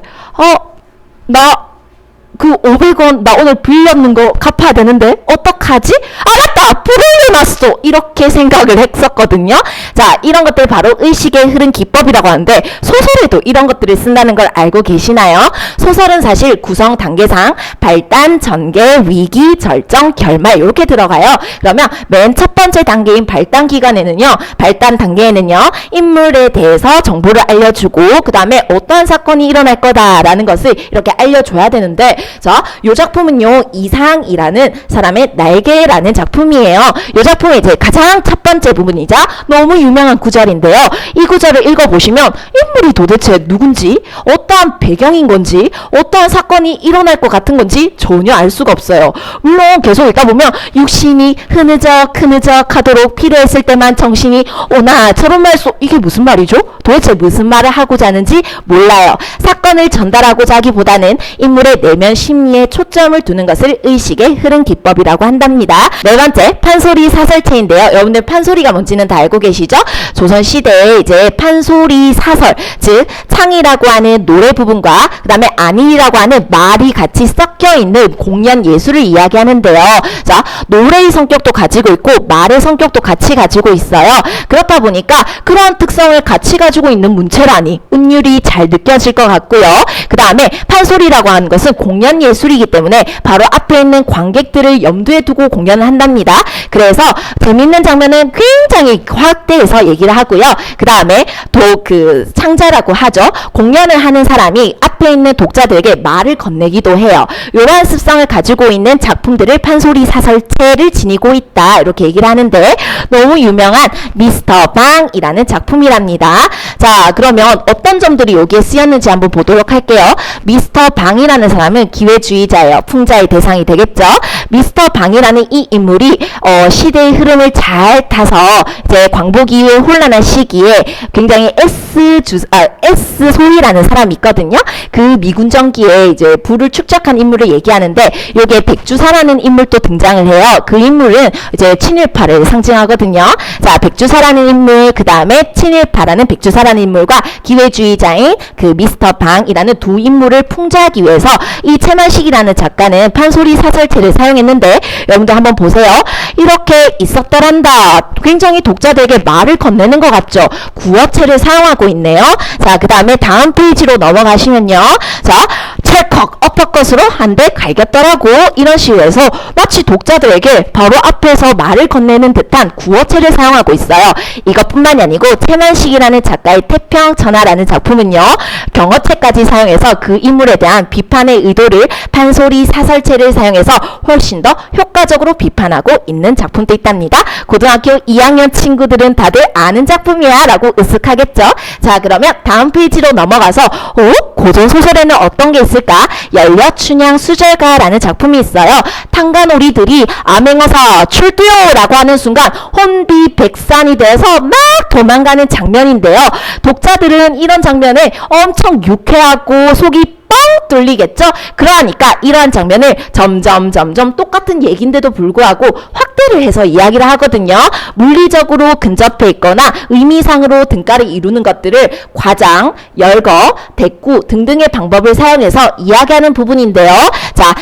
[SPEAKER 3] 그 500원 나 오늘 빌렸는 거 갚아야 되는데 어떡하지? 알았다! 불을 내놨어! 이렇게 생각을 했었거든요. 자, 이런 것들 바로 의식의 흐름 기법이라고 하는데 소설에도 이런 것들을 쓴다는 걸 알고 계시나요? 소설은 사실 구성 단계상 발단, 전개, 위기, 절정, 결말 이렇게 들어가요. 그러면 맨 첫 번째 단계인 발단 기간에는요. 발단 단계에는요. 인물에 대해서 정보를 알려주고 그 다음에 어떠한 사건이 일어날 거다라는 것을 이렇게 알려줘야 되는데 자, 요 작품은요, 이상이라는 사람의 날개라는 작품이에요. 요 작품의 이제 가장 첫 번째 부분이자 너무 유명한 구절인데요. 이 구절을 읽어보시면 인물이 도대체 누군지, 어떠한 배경인 건지, 어떠한 사건이 일어날 것 같은 건지 전혀 알 수가 없어요. 물론 계속 읽다 보면 육신이 흐느적 하도록 필요했을 때만 정신이 오나 저런 말소 이게 무슨 말이죠? 도대체 무슨 말을 하고자 하는지 몰라요. 사건을 전달하고자 하기보다는 인물의 내면 심리에 초점을 두는 것을 의식의 흐름 기법이라고 한답니다. 네 번째, 판소리 사설체인데요. 여러분들 판소리가 뭔지는 다 알고 계시죠? 조선시대에 이제 판소리 사설, 즉 창이라고 하는 노래 부분과 그 다음에 안이라고 하는 말이 같이 섞여 있는 공연 예술을 이야기하는데요. 자, 노래의 성격도 가지고 있고 말의 성격도 같이 가지고 있어요. 그렇다 보니까 그런 특성을 같이 가지고 있는 문체라니 운율이 잘 느껴질 것 같고요. 그 다음에 판소리라고 하는 것은 공연 예술이기 때문에 바로 앞에 있는 관객들을 염두에 두고 공연을 한답니다. 그래서 재밌는 장면은 굉장히 확대해서 얘기를 하고요. 그 다음에 그 창자라고 하죠. 공연을 하는 사람이 앞에 있는 독자들에게 말을 건네기도 해요. 이러한 습성을 가지고 있는 작품들을 판소리 사설체를 지니고 있다. 이렇게 얘기를 하는데 너무 유명한 미스터 방이라는 작품이랍니다. 자, 그러면 어떤 점들이 여기에 쓰였는지 한번 보도록 할게요. 미스터 방이라는 사람은 기회주의자예요. 풍자의 대상이 되겠죠. 미스터 방이라는 이 인물이 시대의 흐름을 잘 타서 이제 광복 이후의 혼란한 시기에 굉장히 S 소희라는 사람이 있거든요. 그 미군정기에 이제 부를 축적한 인물을 얘기하는데 여기에 백주사라는 인물도 등장을 해요. 그 인물은 이제 친일파를 상징하거든요. 자, 백주사라는 인물, 그 다음에 친일파라는 백주사라는 인물과 기회주의자인 그 미스터 방이라는 두 인물을 풍자하기 위해서 이 채만식이라는 작가는 판소리 사설체를 사용했는데 여러분들 한번 보세요. 이렇게 있었더란다. 굉장히 독자들에게 말을 건네는 것 같죠. 구어체를 사용하고 있네요. 자, 그 다음에 다음 페이지로 넘어가시면요. 자, 찰컥 어퍼컷으로 한 대 갈겼더라고. 이런 식으로 해서 마치 독자들에게 바로 앞에서 말을 건네는 듯한 구어체를 사용하고 있어요. 이것뿐만이 아니고 채만식이라는 작가의 태평천하라는 작품은요. 경어체까지 사용해서 그 인물에 대한 비판의 의도를 판소리 사설체를 사용해서 훨씬 더 효과적으로 비판하고 있는 작품도 있답니다. 고등학교 2학년 친구들은 다들 아는 작품이야 라고 으쓱하겠죠. 자, 그러면 다음 페이지로 넘어가서 고전소설에는 어떤 게 있을까? 연려춘향 수절가라는 작품이 있어요. 탕간오리들이 암행어사 출두요 라고 하는 순간 혼비백산이 되어서 막 도망가는 장면인데요. 독자들은 이런 장면을 엄청 유쾌하고 속이 뻥 뚫리겠죠? 그러니까 이러한 장면을 점점 똑같은 얘기인데도 불구하고 확대를 해서 이야기를 하거든요. 물리적으로 근접해 있거나 의미상으로 등가를 이루는 것들을 과장, 열거, 대꾸 등등의 방법을 사용해서 이야기하는 부분인데요. 자,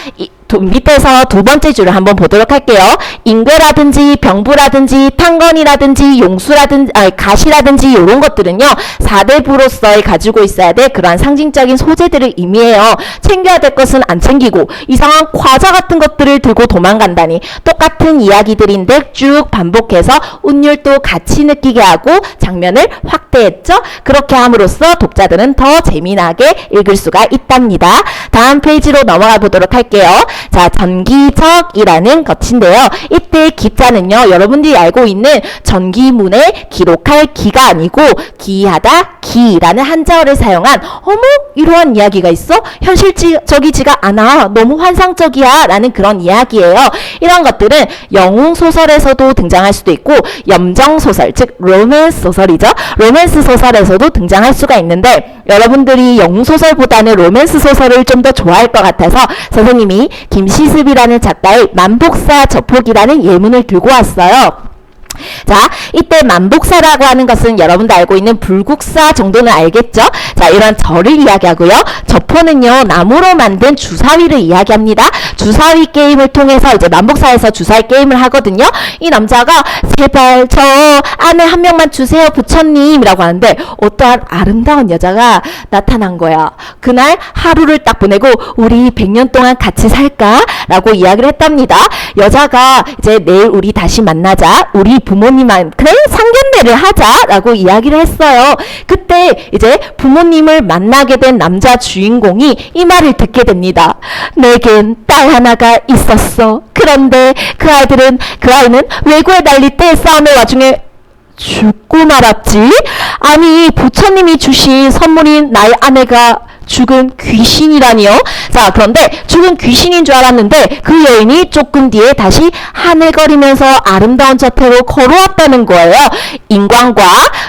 [SPEAKER 3] 밑에서 두 번째 줄을 한번 보도록 할게요. 인괴라든지 병부라든지 탕건이라든지 용수라든지 가시라든지 이런 것들은요 4대 부로서 가지고 있어야 돼 그러한 상징적인 소재들을 의미해요. 챙겨야 될 것은 안 챙기고 이상한 과자 같은 것들을 들고 도망간다니 똑같은 이야기들인데 쭉 반복해서 운율도 같이 느끼게 하고 장면을 확대했죠. 그렇게 함으로써 독자들은 더 재미나게 읽을 수가 있답니다. 다음 페이지로 넘어가 보도록 할게요. 자, 전기적이라는 것인데요. 이때 기자는요, 여러분들이 알고 있는 전기문에 기록할 기가 아니고 기하다, 기라는 한자어를 사용한 어머 이러한 이야기가 있어? 현실적이지가 않아. 너무 환상적이야. 라는 그런 이야기예요. 이런 것들은 영웅소설에서도 등장할 수도 있고 염정소설, 즉 로맨스 소설이죠. 로맨스 소설에서도 등장할 수가 있는데 여러분들이 영웅소설보다는 로맨스 소설을 좀 더 좋아할 것 같아서 선생님이 김시습이라는 작가의 만복사 저폭이라는 예문을 들고 왔어요. 자, 이때 만복사라고 하는 것은 여러분도 알고 있는 불국사 정도는 알겠죠? 자, 이런 절을 이야기하고요. 저포는요, 나무로 만든 주사위를 이야기합니다. 주사위 게임을 통해서 이제 만복사에서 주사위 게임을 하거든요. 이 남자가 제발 저 아내 한 명만 주세요, 부처님이라고 하는데 어떠한 아름다운 여자가 나타난 거야. 그날 하루를 딱 보내고 우리 100년 동안 같이 살까? 라고 이야기를 했답니다. 여자가 이제 내일 우리 다시 만나자. 우리 부모님한테 상견례를 하자라고 이야기를 했어요. 그때 이제 부모님을 만나게 된 남자 주인공이 이 말을 듣게 됩니다. 내겐 딸 하나가 있었어. 그런데 그 아이는 외구에 달릴 때 싸움의 와중에 죽고 말았지. 아니 부처님이 주신 선물인 나의 아내가 죽은 귀신이라니요. 자, 그런데 죽은 귀신인 줄 알았는데 그 여인이 조금 뒤에 다시 하늘거리면서 아름다운 자태로 걸어왔다는 거예요. 인간과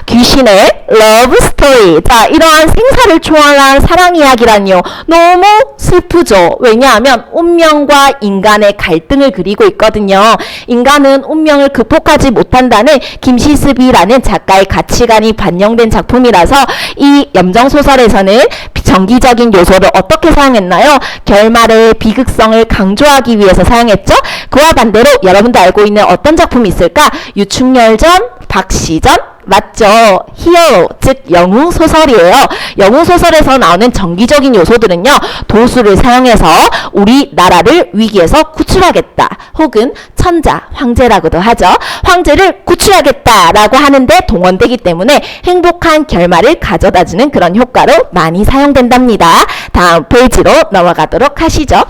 [SPEAKER 3] 귀신의 러브 스토리. 자, 이러한 생사를 초월한 사랑 이야기라니요. 너무 슬프죠. 왜냐하면 운명과 인간의 갈등을 그리고 있거든요. 인간은 운명을 극복하지 못한다는 김시습이라는 작가의 가치관이 반영된 작품이라서 이 염정소설에서는 정기적인 요소를 어떻게 사용했나요? 결말의 비극성을 강조하기 위해서 사용했죠? 그와 반대로 여러분도 알고 있는 어떤 작품이 있을까? 유충열전, 박시전, 맞죠? 히어로, 즉 영웅소설이에요. 영웅소설에서 나오는 정기적인 요소들은요. 도수를 사용해서 우리나라를 위기에서 구출하겠다. 혹은 천자, 황제라고도 하죠. 황제를 구출하겠다라고 하는데 동원되기 때문에 행복한 결말을 가져다주는 그런 효과로 많이 사용된답니다. 다음 페이지로 넘어가도록 하시죠.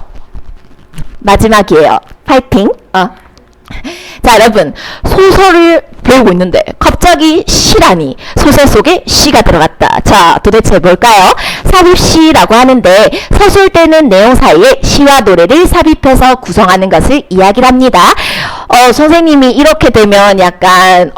[SPEAKER 3] 마지막이에요. 파이팅! 자, 여러분 소설을 배우고 있는데 갑자기 시라니 소설 속에 시가 들어갔다. 자, 도대체 뭘까요? 삽입시라고 하는데 서술되는 내용 사이에 시와 노래를 삽입해서 구성하는 것을 이야기를 합니다. 선생님이 이렇게 되면 약간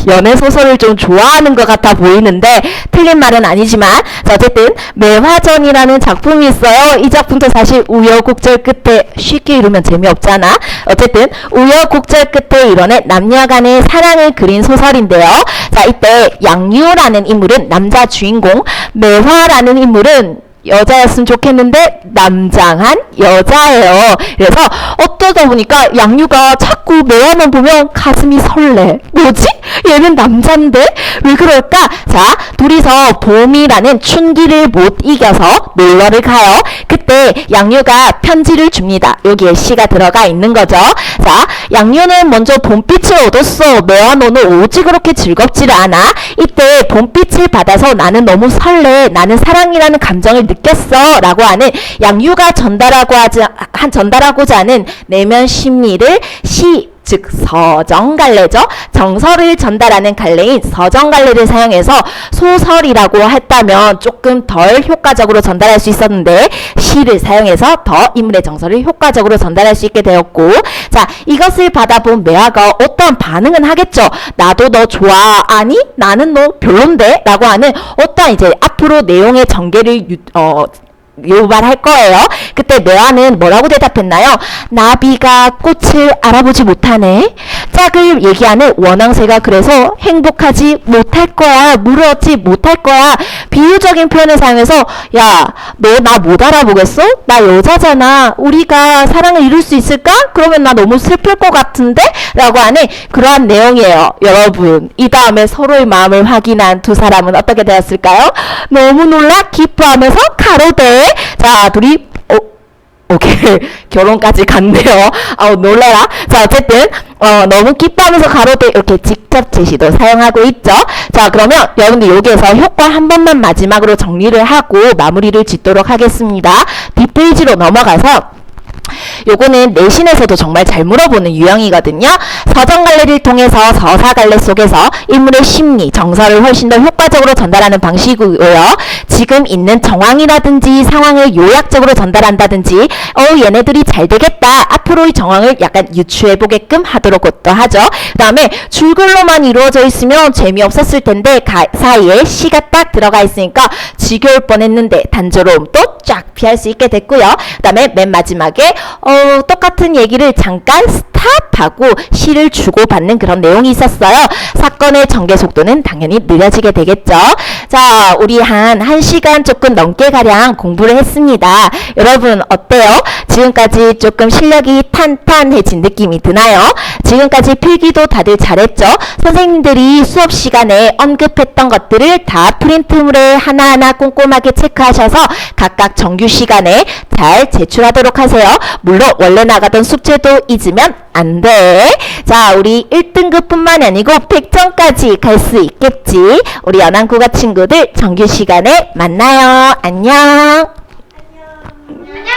[SPEAKER 3] 연애 소설을 좀 좋아하는 것 같아 보이는데 틀린 말은 아니지만 자, 어쨌든 매화전이라는 작품이 있어요. 이 작품도 사실 우여곡절 끝에 쉽게 이루면 재미없잖아. 어쨌든 우여곡절 끝에 이뤄낸 남녀 간의 사랑을 그린 소설인데요. 자, 이때 양유라는 인물은 남자 주인공, 매화라는 인물은 여자였으면 좋겠는데 남장한 여자예요. 그래서 어쩌다 보니까 양유가 자꾸 매화만 보면 가슴이 설레. 뭐지? 얘는 남잔데? 왜 그럴까? 자, 둘이서 봄이라는 춘기를 못 이겨서 놀러를 가요. 그때 양유가 편지를 줍니다. 여기에 시가 들어가 있는 거죠. 자, 양유는 먼저 봄빛을 얻었어. 매화 너는 오지 그렇게 즐겁지를 않아. 이때 봄빛을 받아서 나는 너무 설레. 나는 사랑이라는 감정을 느꼈어. 라고 하는 양유가 전달하고자 하는 내면 심리를 시, 즉 서정갈래죠. 정서를 전달하는 갈래인 서정갈래를 사용해서 소설이라고 했다면 조금 덜 효과적으로 전달할 수 있었는데 시를 사용해서 더 인물의 정서를 효과적으로 전달할 수 있게 되었고, 자, 이것을 받아본 매화가 어떤 반응은 하겠죠. 나도 너 좋아. 아니 나는 너 별론데? 라고 하는 어떤 이제 앞으로 내용의 전개를 요발할 거예요. 그때 매화는 뭐라고 대답했나요? 나비가 꽃을 알아보지 못하네. 짝을 얘기하는 원앙새가 그래서 행복하지 못할 거야, 물었지 못할 거야, 비유적인 표현을 사용해서 야, 너 나 못 알아보겠어? 나 여자잖아. 우리가 사랑을 이룰 수 있을까? 그러면 나 너무 슬플 것 같은데? 라고 하는 그러한 내용이에요. 여러분, 이 다음에 서로의 마음을 확인한 두 사람은 어떻게 되었을까요? 너무 놀라 기뻐하면서 가로대. 자, 둘이 오케이. 결혼까지 갔네요. 놀래라. 자, 어쨌든, 너무 기뻐하면서 가로대 이렇게 직접 제시도 사용하고 있죠. 자, 그러면 여러분들 여기에서 효과 한 번만 마지막으로 정리를 하고 마무리를 짓도록 하겠습니다. 뒷페이지로 넘어가서 요거는 내신에서도 정말 잘 물어보는 유형이거든요. 서정 갈래를 통해서 서사 갈래 속에서 인물의 심리, 정서를 훨씬 더 효과적으로 전달하는 방식이고요. 지금 있는 정황이라든지 상황을 요약적으로 전달한다든지 얘네들이 잘 되겠다. 앞으로의 정황을 약간 유추해보게끔 하도록 것도 하죠. 그 다음에 줄글로만 이루어져 있으면 재미없었을 텐데 사이에 시가 딱 들어가 있으니까 지겨울 뻔했는데 단조로움도 쫙 피할 수 있게 됐고요. 그 다음에 맨 마지막에 똑같은 얘기를 잠깐 스탑하고 시를 주고받는 그런 내용이 있었어요. 사건의 전개 속도는 당연히 느려지게 되겠죠. 자, 우리 한 1시간 조금 넘게 가량 공부를 했습니다. 여러분 어때요? 지금까지 조금 실력이 탄탄해진 느낌이 드나요? 지금까지 필기도 다들 잘했죠? 선생님들이 수업 시간에 언급했던 것들을 다 프린트물에 하나하나 꼼꼼하게 체크하셔서 각각 정규 시간에 잘 제출하도록 하세요. 물론 원래 나가던 숙제도 잊으면 안 돼. 자, 우리 1등급 뿐만 아니고 100점까지 갈 수 있겠지. 우리 연안국어 친구들 정규 시간에 만나요. 안녕.
[SPEAKER 1] 안녕.